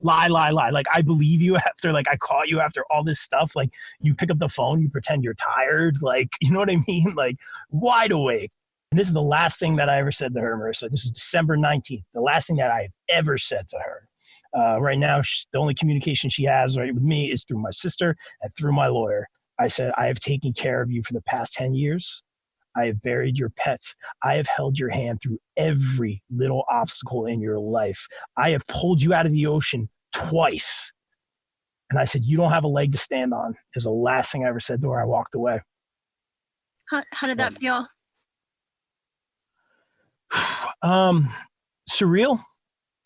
lie. Like, I believe you after, like, I caught you after all this stuff. Like, you pick up the phone, you pretend you're tired. Like, you know what I mean? Like, wide awake. And this is the last thing that I ever said to her, Marissa. This is December 19th. The last thing that I've ever said to her. Right now, the only communication she has right with me is through my sister and through my lawyer. I said, I have taken care of you for the past 10 years. I have buried your pets. I have held your hand through every little obstacle in your life. I have pulled you out of the ocean twice. And I said, you don't have a leg to stand on. It was the last thing I ever said to her. I walked away. How did that feel? Surreal.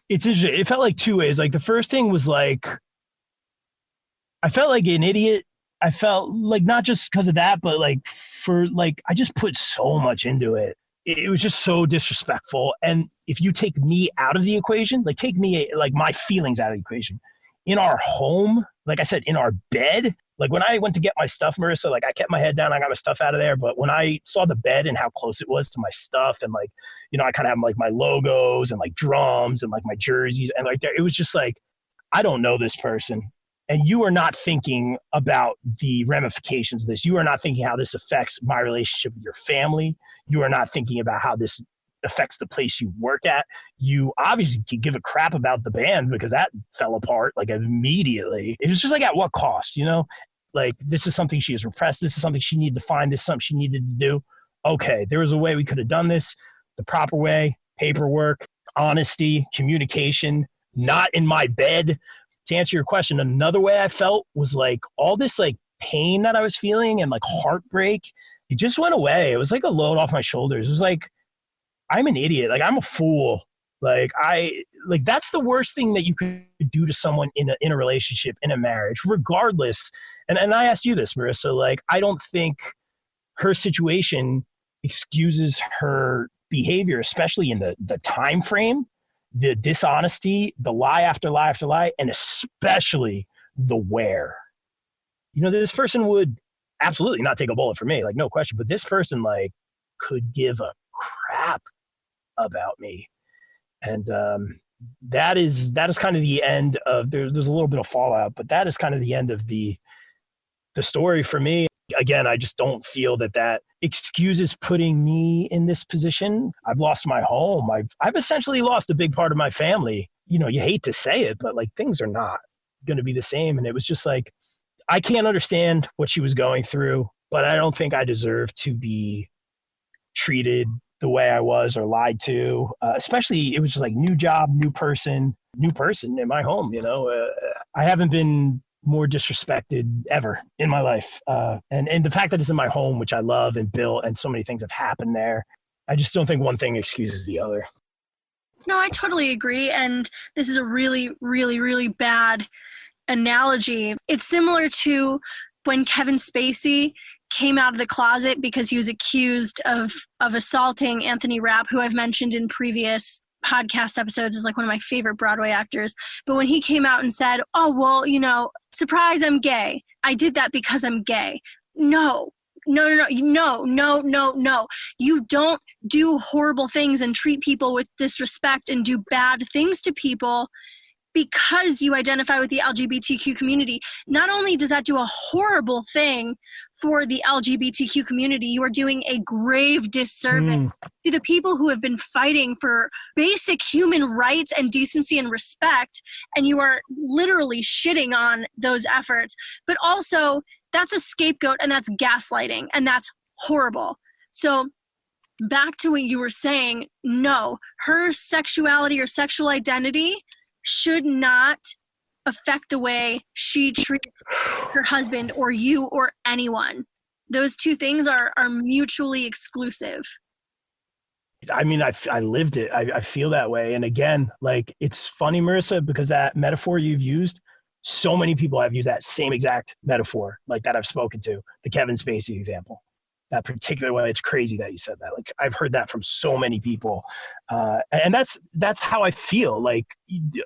It's interesting. It felt like two ways. Like, the first thing was like, I felt like an idiot. I felt like, not just because of that, but like, for like, I just put so much into it. It was just so disrespectful. And if you take me out of the equation, like, take me, like, my feelings out of the equation, in our home, like I said, in our bed, like, when I went to get my stuff, Marissa, like, I kept my head down, I got my stuff out of there. But when I saw the bed and how close it was to my stuff, and like, I kind of have like my logos and like drums and like my jerseys, and like, it was just like, I don't know this person. And you are not thinking about the ramifications of this. You are not thinking how this affects my relationship with your family. You are not thinking about how this affects the place you work at. You obviously can give a crap about the band, because that fell apart like immediately. It was just like, at what cost, Like, this is something she has repressed. This is something she needed to find. This is something she needed to do. Okay, there was a way we could have done this the proper way, paperwork. honesty, communication, not in my bed. To answer your question, another way I felt was like all this like pain that I was feeling and like heartbreak, it just went away. It was like a load off my shoulders. It was like, I'm an idiot. Like, I'm a fool. Like, that's the worst thing that you could do to someone in a relationship, in a marriage, regardless. And I asked you this, Marissa, like, I don't think her situation excuses her behavior, especially in the time frame, the dishonesty, the lie after lie after lie, and especially the where. You know, this person would absolutely not take a bullet for me, like, no question. But this person, like, could give a crap about me. And that is kind of the end of, there's a little bit of fallout, but that is kind of the end of the story for me. Again, I just don't feel that excuses putting me in this position. I've lost my home. I've essentially lost a big part of my family. You know, you hate to say it, but like, things are not going to be the same. And it was just like, I can't understand what she was going through, but I don't think I deserve to be treated the way I was or lied to. Especially, it was just like new job, new person in my home. You know, I haven't been more disrespected ever in my life. And the fact that it's in my home, which I love and built, and so many things have happened there, I just don't think one thing excuses the other. No, I totally agree. And this is a really, really, really bad analogy. It's similar to when Kevin Spacey came out of the closet because he was accused of assaulting Anthony Rapp, who I've mentioned in previous podcast episodes is like one of my favorite Broadway actors. But when he came out and said, oh, well, you know, surprise, I'm gay. I did that because I'm gay. No. You don't do horrible things and treat people with disrespect and do bad things to people because you identify with the LGBTQ community. Not only does that do a horrible thing for the LGBTQ community, you are doing a grave disservice to the people who have been fighting for basic human rights and decency and respect, and you are literally shitting on those efforts. But also, that's a scapegoat, and that's gaslighting, and that's horrible. So back to what you were saying, no, her sexuality or sexual identity should not affect the way she treats her husband or you or anyone. Those two things are mutually exclusive. I mean, I lived it. I feel that way. And again, like, it's funny, Marissa, because that metaphor you've used, so many people have used that same exact metaphor, like that I've spoken to, the Kevin Spacey example. That particular way, it's crazy that you said that. Like, I've heard that from so many people. And that's how I feel. Like,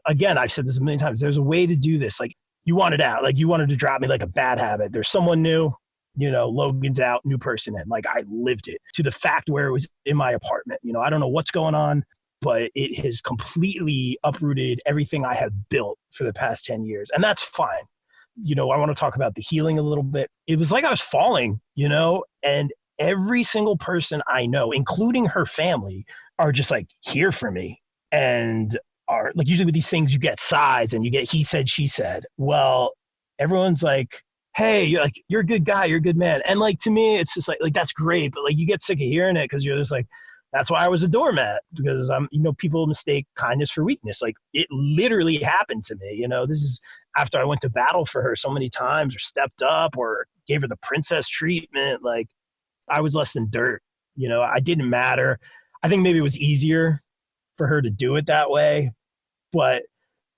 again, I've said this a million times. There's a way to do this. Like, you wanted out. Like, you wanted to drop me like a bad habit. There's someone new, you know, Logan's out, new person in. Like, I lived it to the fact where it was in my apartment. You know, I don't know what's going on, but it has completely uprooted everything I have built for the past 10 years. And that's fine. You know, I want to talk about the healing a little bit. It was like I was falling, you know, and every single person I know, including her family, are just like here for me. And are like, usually with these things, you get sides and you get he said, she said. Well, everyone's like, hey, you're a good guy, you're a good man. And like, to me, it's just like that's great. But like, you get sick of hearing it because you're just like, that's why I was a doormat, because people mistake kindness for weakness. Like, it literally happened to me. You know, this is after I went to battle for her so many times, or stepped up, or gave her the princess treatment. Like, I was less than dirt. You know, I didn't matter. I think maybe it was easier for her to do it that way. But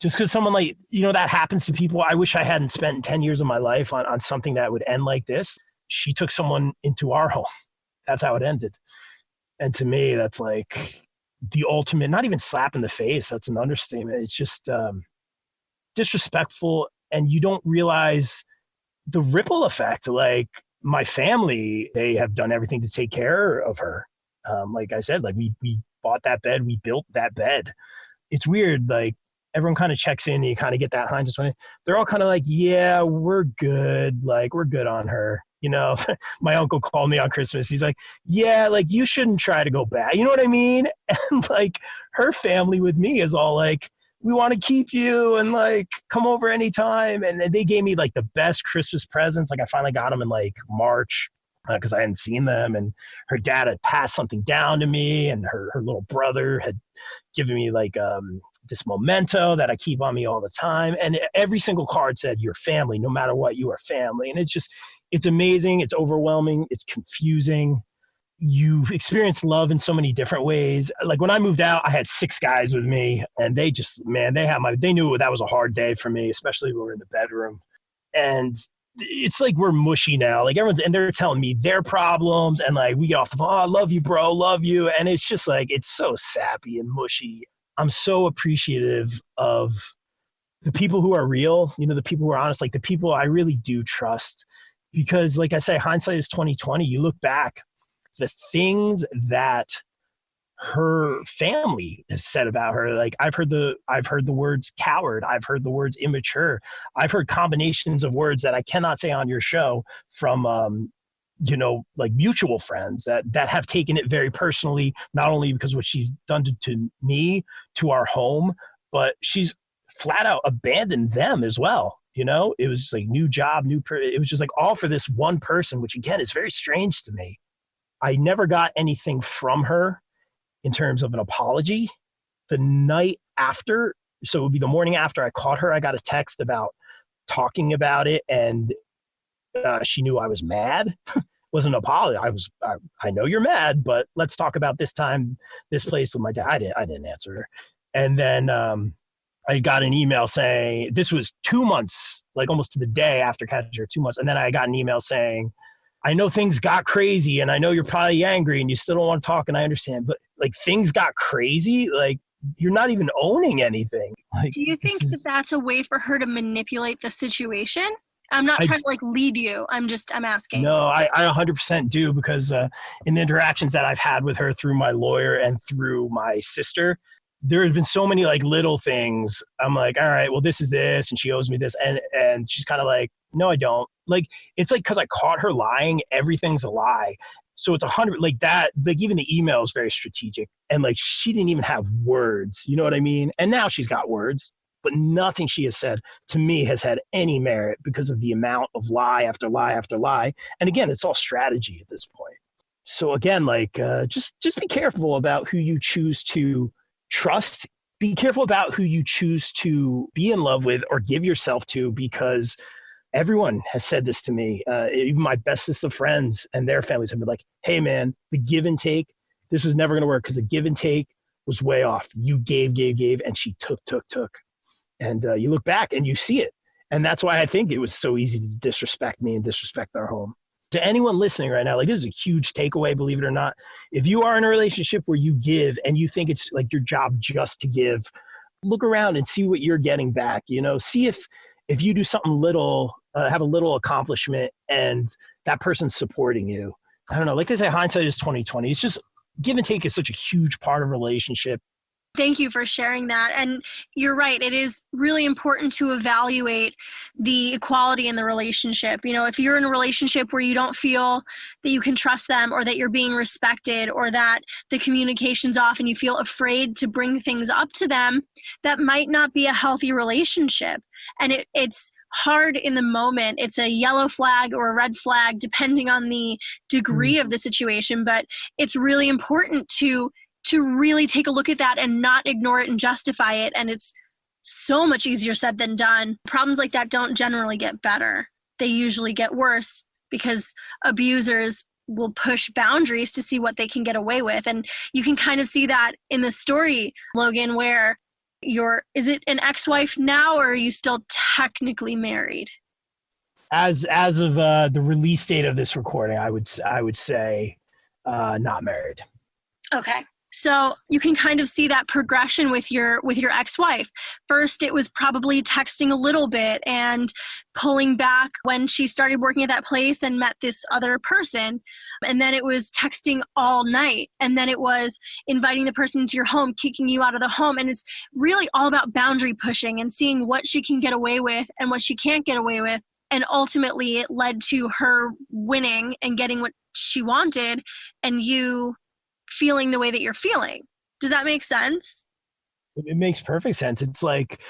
just because someone like, you know, that happens to people, I wish I hadn't spent 10 years of my life on something that would end like this. She took someone into our home. That's how it ended. And to me, that's like the ultimate, not even slap in the face. That's an understatement. It's just disrespectful. And you don't realize the ripple effect. Like, my family, they have done everything to take care of her. Like I said, like we bought that bed, we built that bed. It's weird. Like, everyone kind of checks in and you kind of get that hindsight. They're all kind of like, yeah, we're good. Like, we're good on her. You know, my uncle called me on Christmas. He's like, yeah, like, you shouldn't try to go back. You know what I mean? And like, her family with me is all like, we want to keep you and like, come over anytime. And they gave me like the best Christmas presents. Like, I finally got them in like March. because I hadn't seen them, and her dad had passed something down to me, and her little brother had given me like this memento that I keep on me all the time. And every single card said, "You're family, no matter what, you are family." And it's amazing. It's overwhelming. It's confusing. You've experienced love in so many different ways. Like when I moved out, I had 6 guys with me, and they just, man, they knew that was a hard day for me, especially when we were in the bedroom. And it's like we're mushy now. Like and they're telling me their problems, and like we get off the phone, "Oh, I love you, bro, love you." And it's just like, it's so sappy and mushy. I'm so appreciative of the people who are real, the people who are honest, like the people I really do trust. Because like I say, hindsight is 20/20. You look back, the things that her family has said about her, like I've heard the words coward, I've heard the words immature, I've heard combinations of words that I cannot say on your show from like mutual friends that have taken it very personally, not only because what she's done to me, to our home, but she's flat out abandoned them as well. It was just like new job, it was just like all for this one person, which again is very strange to me. I never got anything from her in terms of an apology. The night after, so it would be the morning after I caught her, I got a text about talking about it, and she knew I was mad. Wasn't an apology. I know you're mad, but let's talk about this time, this place with my dad. I didn't answer her. And then I got an email saying, this was 2 months, like almost to the day after catching her, 2 months. And then I got an email saying, "I know things got crazy, and I know you're probably angry and you still don't want to talk, and I understand, but like things got crazy. Like you're not even owning anything." Like, do you think that's a way for her to manipulate the situation? I'm not trying to like lead you. I'm asking. No, I 100% do, because in the interactions that I've had with her through my lawyer and through my sister, there has been so many like little things. I'm like, all right, well, this is this, and she owes me this. And she's kind of like, no, I don't. Like, it's like, cause I caught her lying, everything's a lie. So it's 100, like that, like even the email is very strategic. And like, she didn't even have words, you know what I mean? And now she's got words, but nothing she has said to me has had any merit because of the amount of lie after lie after lie. And again, it's all strategy at this point. So again, like, just be careful about who you choose to trust. Be careful about who you choose to be in love with or give yourself to, because everyone has said this to me. Even my bestest of friends and their families have been like, "Hey man, the give and take, this was never going to work because the give and take was way off. You gave, and she took. And you look back and you see it. And that's why I think it was so easy to disrespect me and disrespect our home. To anyone listening right now, like, this is a huge takeaway, believe it or not. If you are in a relationship where you give and you think it's like your job just to give, look around and see what you're getting back. See if you do something little, have a little accomplishment, and that person's supporting you. I don't know. Like they say, hindsight is 20/20. It's just give and take is such a huge part of a relationship. Thank you for sharing that. And you're right. It is really important to evaluate the equality in the relationship. If you're in a relationship where you don't feel that you can trust them, or that you're being respected, or that the communication's off and you feel afraid to bring things up to them, that might not be a healthy relationship. And it's hard in the moment. It's a yellow flag or a red flag, depending on the degree of the situation. But it's really important to really take a look at that and not ignore it and justify it. And it's so much easier said than done. Problems like that don't generally get better. They usually get worse, because abusers will push boundaries to see what they can get away with. And you can kind of see that in the story, Logan, where is it an ex-wife now, or are you still technically married? As of the release date of this recording, I would say not married. Okay. So you can kind of see that progression with your ex-wife. First, it was probably texting a little bit and pulling back when she started working at that place and met this other person. And then it was texting all night. And then it was inviting the person into your home, kicking you out of the home. And it's really all about boundary pushing and seeing what she can get away with and what she can't get away with. And ultimately, it led to her winning and getting what she wanted, and you feeling the way that you're feeling. Does that make sense? It makes perfect sense. It's like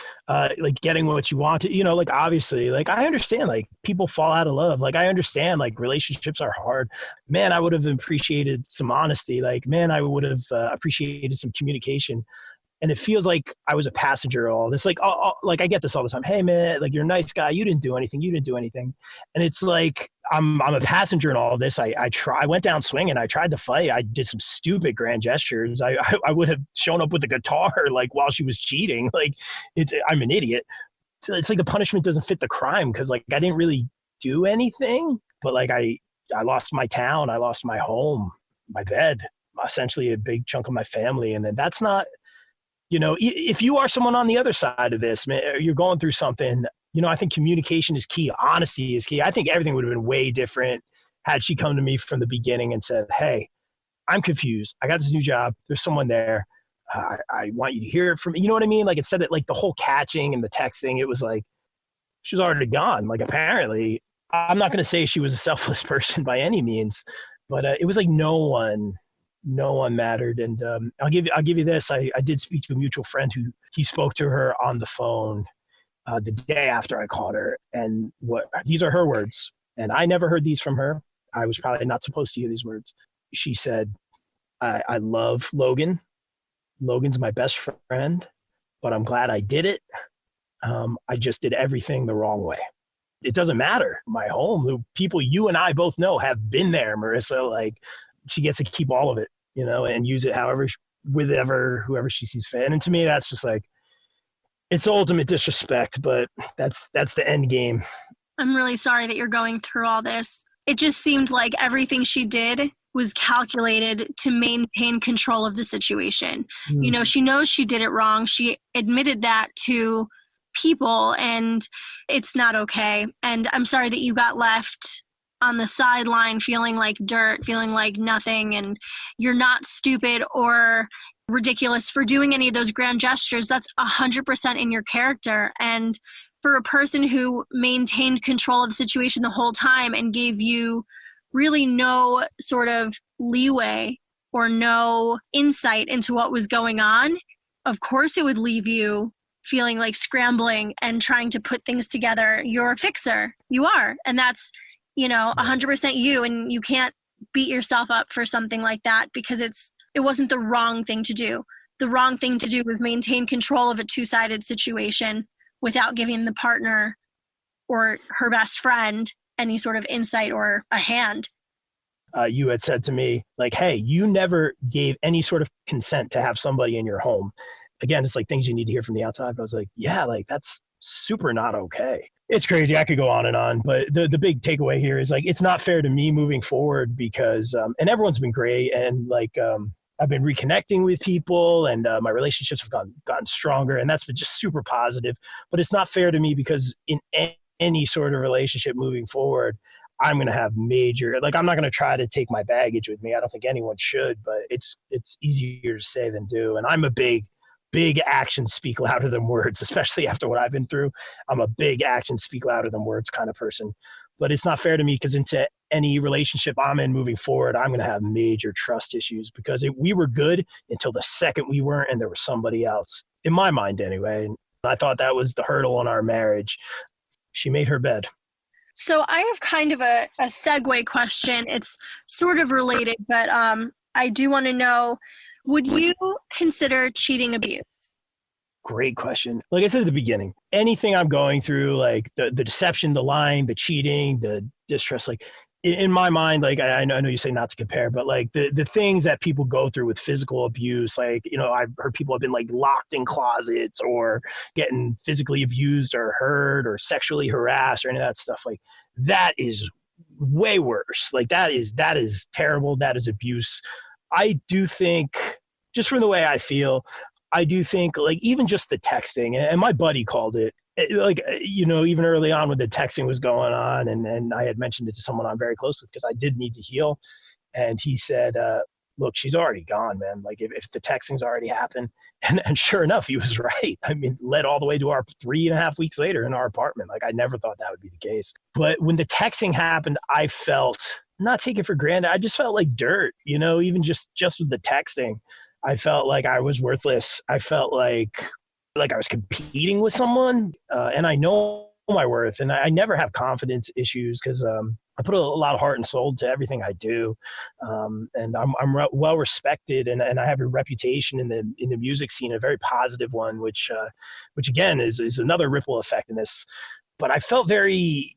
getting what you want to, like, obviously, like, I understand, like, people fall out of love. Like, I understand, like, relationships are hard. Man, I would have appreciated some honesty. Like, man, I would have appreciated some communication. And it feels like I was a passenger in all this. Like, like, I get this all the time. Hey, man, like, you're a nice guy. You didn't do anything. You didn't do anything. And it's like, I'm a passenger in all of this. I went down swinging. I tried to fight. I did some stupid grand gestures. I would have shown up with a guitar, like, while she was cheating. Like, I'm an idiot. It's like the punishment doesn't fit the crime, because, like, I didn't really do anything. But, like, I lost my town. I lost my home, my bed, essentially a big chunk of my family. And then that's not, if you are someone on the other side of this, man, you're going through something, I think communication is key. Honesty is key. I think everything would have been way different had she come to me from the beginning and said, hey, I'm confused. I got this new job. There's someone there. I want you to hear it from me. You know what I mean? Like, instead of, like, the whole catching and the texting, it was like, she was already gone. Like, apparently, I'm not going to say she was a selfless person by any means, but it was like no one mattered. And I'll give you this. I did speak to a mutual friend who he spoke to her on the phone the day after I called her. And these are her words. And I never heard these from her. I was probably not supposed to hear these words. She said, I love Logan. Logan's my best friend, but I'm glad I did it. I just did everything the wrong way. It doesn't matter. My home, the people you and I both know have been there, Marissa. Like, she gets to keep all of it, and use it whoever she sees fit. And to me, that's just like, it's ultimate disrespect, but that's the end game. I'm really sorry that you're going through all this. It just seemed like everything she did was calculated to maintain control of the situation. She knows she did it wrong. She admitted that to people, and it's not okay. And I'm sorry that you got left on the sideline feeling like dirt, feeling like nothing, and you're not stupid or ridiculous for doing any of those grand gestures. That's 100% in your character. And for a person who maintained control of the situation the whole time and gave you really no sort of leeway or no insight into what was going on, of course it would leave you feeling like scrambling and trying to put things together. You're a fixer. You are. And that's 100% you, and you can't beat yourself up for something like that, because it wasn't the wrong thing to do. The wrong thing to do was maintain control of a two-sided situation without giving the partner or her best friend any sort of insight or a hand. You had said to me, like, hey, you never gave any sort of consent to have somebody in your home. Again, it's like things you need to hear from the outside. But I was like, yeah, like, that's super not okay. It's crazy. I could go on and on, but the big takeaway here is, like, it's not fair to me moving forward, because, and everyone's been great. And, like, I've been reconnecting with people, and my relationships have gotten stronger, and that's been just super positive. But it's not fair to me, because in any sort of relationship moving forward, I'm going to have major, like, I'm not going to try to take my baggage with me. I don't think anyone should, but it's easier to say than do. And I'm a big actions speak louder than words, especially after what I've been through. I'm a big actions speak louder than words kind of person. But it's not fair to me, because into any relationship I'm in moving forward, I'm going to have major trust issues, because we were good until the second we weren't, and there was somebody else, in my mind anyway. And I thought that was the hurdle in our marriage. She made her bed. So I have kind of a segue question. It's sort of related, but I do want to know, would you consider cheating abuse? Great question. Like I said at the beginning, anything I'm going through, like the deception, the lying, the cheating, the distrust, like in my mind, like I know you say not to compare, but like the things that people go through with physical abuse, like, I've heard people have been like locked in closets or getting physically abused or hurt or sexually harassed or any of that stuff. Like, that is way worse. Like, that is terrible. That is abuse. I do think, just from the way I feel, I do think, like, even just the texting, and my buddy called it, like, even early on when the texting was going on, and I had mentioned it to someone I'm very close with, because I did need to heal. And he said, look, she's already gone, man. Like, if the texting's already happened, and sure enough, he was right. I mean, led all the way to our 3.5 weeks later in our apartment. Like, I never thought that would be the case. But when the texting happened, I felt, not taken for granted, I just felt like dirt, even just with the texting. I felt like I was worthless. I felt like I was competing with someone, and I know my worth, and I never have confidence issues because I put a lot of heart and soul to everything I do, and I'm well respected, and I have a reputation in the music scene, a very positive one, which again is another ripple effect in this. But I felt very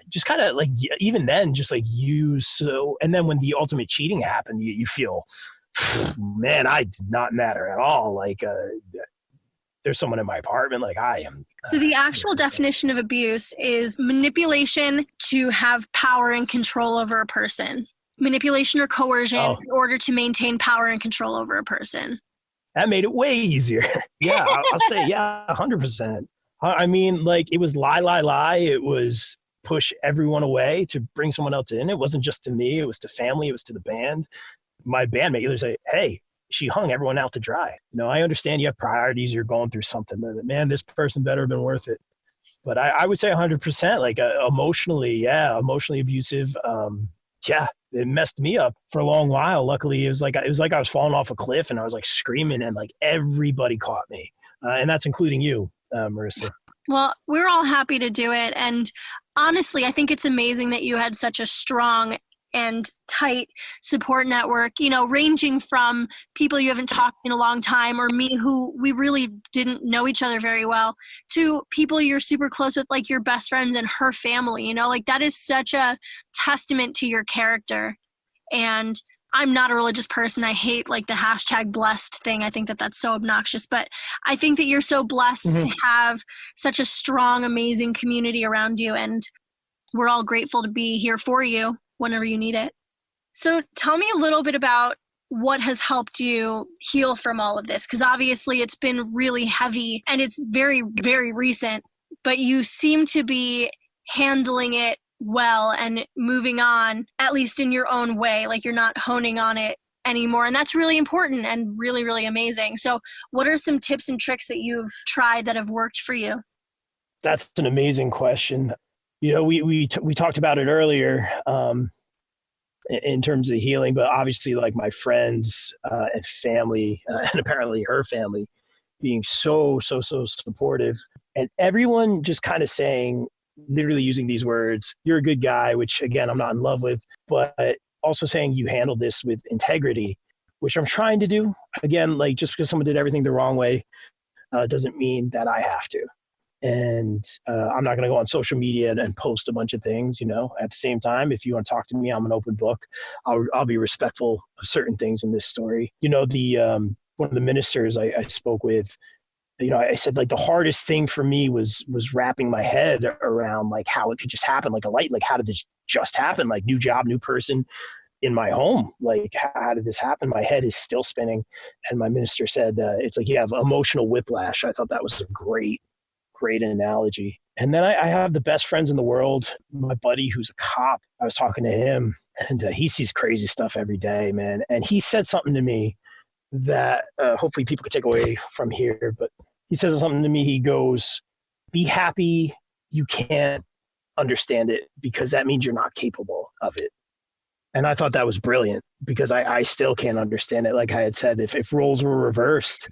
just kind of like, even then, just like used. So, and then when the ultimate cheating happened, you feel, man, I did not matter at all. Like, there's someone in my apartment, like I am. So the actual definition of abuse is manipulation to have power and control over a person. Manipulation or coercion in order to maintain power and control over a person. That made it way easier. Yeah, I'll say, yeah, 100%. I mean, like, it was lie. It was push everyone away to bring someone else in. It wasn't just to me. It was to family. It was to the band. My bandmate either say, hey, she hung everyone out to dry. I understand you have priorities. You're going through something, but man, this person better have been worth it. But I would say 100%, like emotionally abusive. Yeah, it messed me up for a long while. Luckily, it was like I was falling off a cliff, and I was like screaming, and like everybody caught me, and that's including you, Marissa. Well, we're all happy to do it, and honestly, I think it's amazing that you had such a strong and tight support network, ranging from people you haven't talked to in a long time, or me, who we really didn't know each other very well, to people you're super close with, like your best friends and her family. Like, that is such a testament to your character. And I'm not a religious person. I hate like the #blessed thing. I think that that's so obnoxious, but I think that you're so blessed to have such a strong, amazing community around you. And we're all grateful to be here for you whenever you need it. So tell me a little bit about what has helped you heal from all of this, because obviously it's been really heavy and it's very, very recent, but you seem to be handling it well and moving on, at least in your own way. Like, you're not honing on it anymore, and that's really important and really, really amazing. So what are some tips and tricks that you've tried that have worked for you? That's an amazing question. We talked about it earlier in terms of healing, but obviously, like, my friends and family, and apparently her family, being so supportive, and everyone just kind of saying, literally using these words, you're a good guy, which again, I'm not in love with, but also saying you handled this with integrity, which I'm trying to do. Again, like, just because someone did everything the wrong way doesn't mean that I have to. And I'm not going to go on social media and post a bunch of things, At the same time, if you want to talk to me, I'm an open book. I'll be respectful of certain things in this story. The one of the ministers I spoke with, I said, like, the hardest thing for me was wrapping my head around, like, how it could just happen, like a light. Like, how did this just happen? Like, new job, new person in my home. Like, how did this happen? My head is still spinning. And my minister said, it's like you have emotional whiplash. I thought that was a great analogy. And then I have the best friends in the world. My buddy, who's a cop, I was talking to him, and he sees crazy stuff every day, man. And he said something to me that hopefully people could take away from here. But he says something to me. He goes, be happy you can't understand it, because that means you're not capable of it. And I thought that was brilliant, because I still can't understand it. Like I had said, if roles were reversed,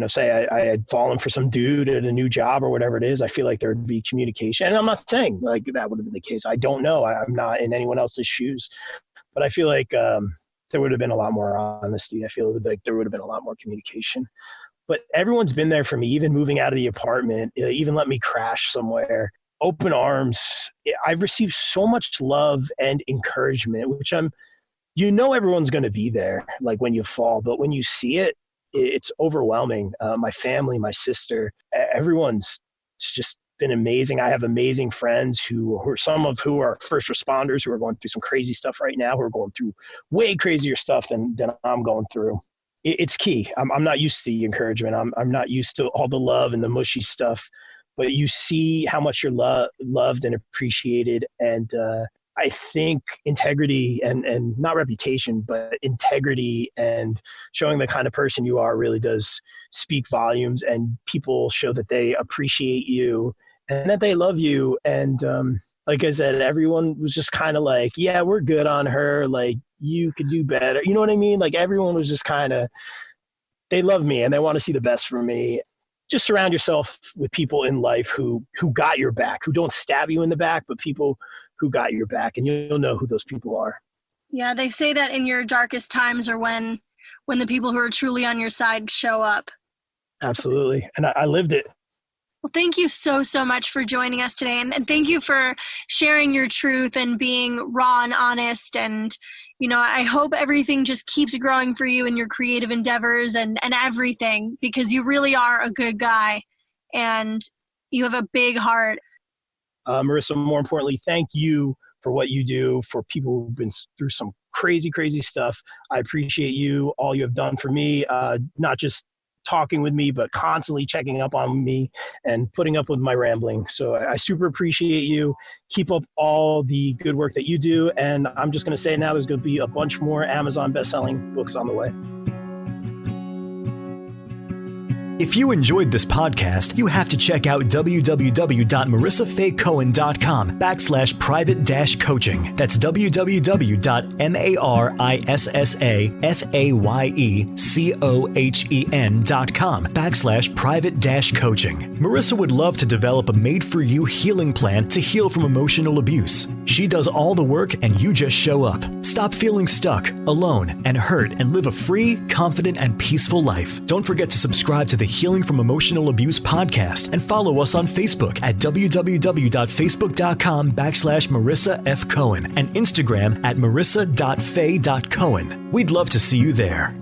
say I had fallen for some dude at a new job or whatever it is, I feel like there would be communication. And I'm not saying like that would have been the case. I don't know. I'm not in anyone else's shoes, but I feel like there would have been a lot more honesty. I feel like there would have been a lot more communication. But everyone's been there for me, even moving out of the apartment, even let me crash somewhere. Open arms. I've received so much love and encouragement, which everyone's going to be there, like when you fall, but when you see it, it's overwhelming. My family, my sister, everyone's just been amazing. I have amazing friends who are some are first responders who are going through some crazy stuff right now, who are going through way crazier stuff than I'm going through. It's key. I'm not used to the encouragement. I'm not used to all the love and the mushy stuff, but you see how much you're loved and appreciated. And I think integrity and not reputation, but integrity and showing the kind of person you are really does speak volumes, and people show that they appreciate you and that they love you. And like I said, everyone was just kind of like, yeah, we're good on her. Like, you could do better. You know what I mean? Like, everyone was just kind of, they love me and they want to see the best for me. Just surround yourself with people in life who got your back, who don't stab you in the back, but people who got your back, and you'll know who those people are. Yeah, they say that in your darkest times are when the people who are truly on your side show up. Absolutely. And I lived it. Well, thank you so much for joining us today. And thank you for sharing your truth and being raw and honest. And, you know, I hope everything just keeps growing for you in your creative endeavors and everything, because you really are a good guy and you have a big heart. Marissa, more importantly, thank you for what you do for people who've been through some crazy, crazy stuff. I appreciate you, all you have done for me, not just talking with me, but constantly checking up on me and putting up with my rambling. So I super appreciate you. Keep up all the good work that you do. And I'm just going to say now there's going to be a bunch more Amazon best-selling books on the way. If you enjoyed this podcast, you have to check out www.marissafaycohen.com/private-coaching. That's www.marissafaycohen.com/private-coaching. Marissa would love to develop a made-for-you healing plan to heal from emotional abuse. She does all the work and you just show up. Stop feeling stuck, alone, and hurt, and live a free, confident, and peaceful life. Don't forget to subscribe to the Healing from Emotional Abuse podcast and follow us on Facebook at www.facebook.com/Marissa F. Cohen and Instagram at marissa.fay.cohen. We'd love to see you there.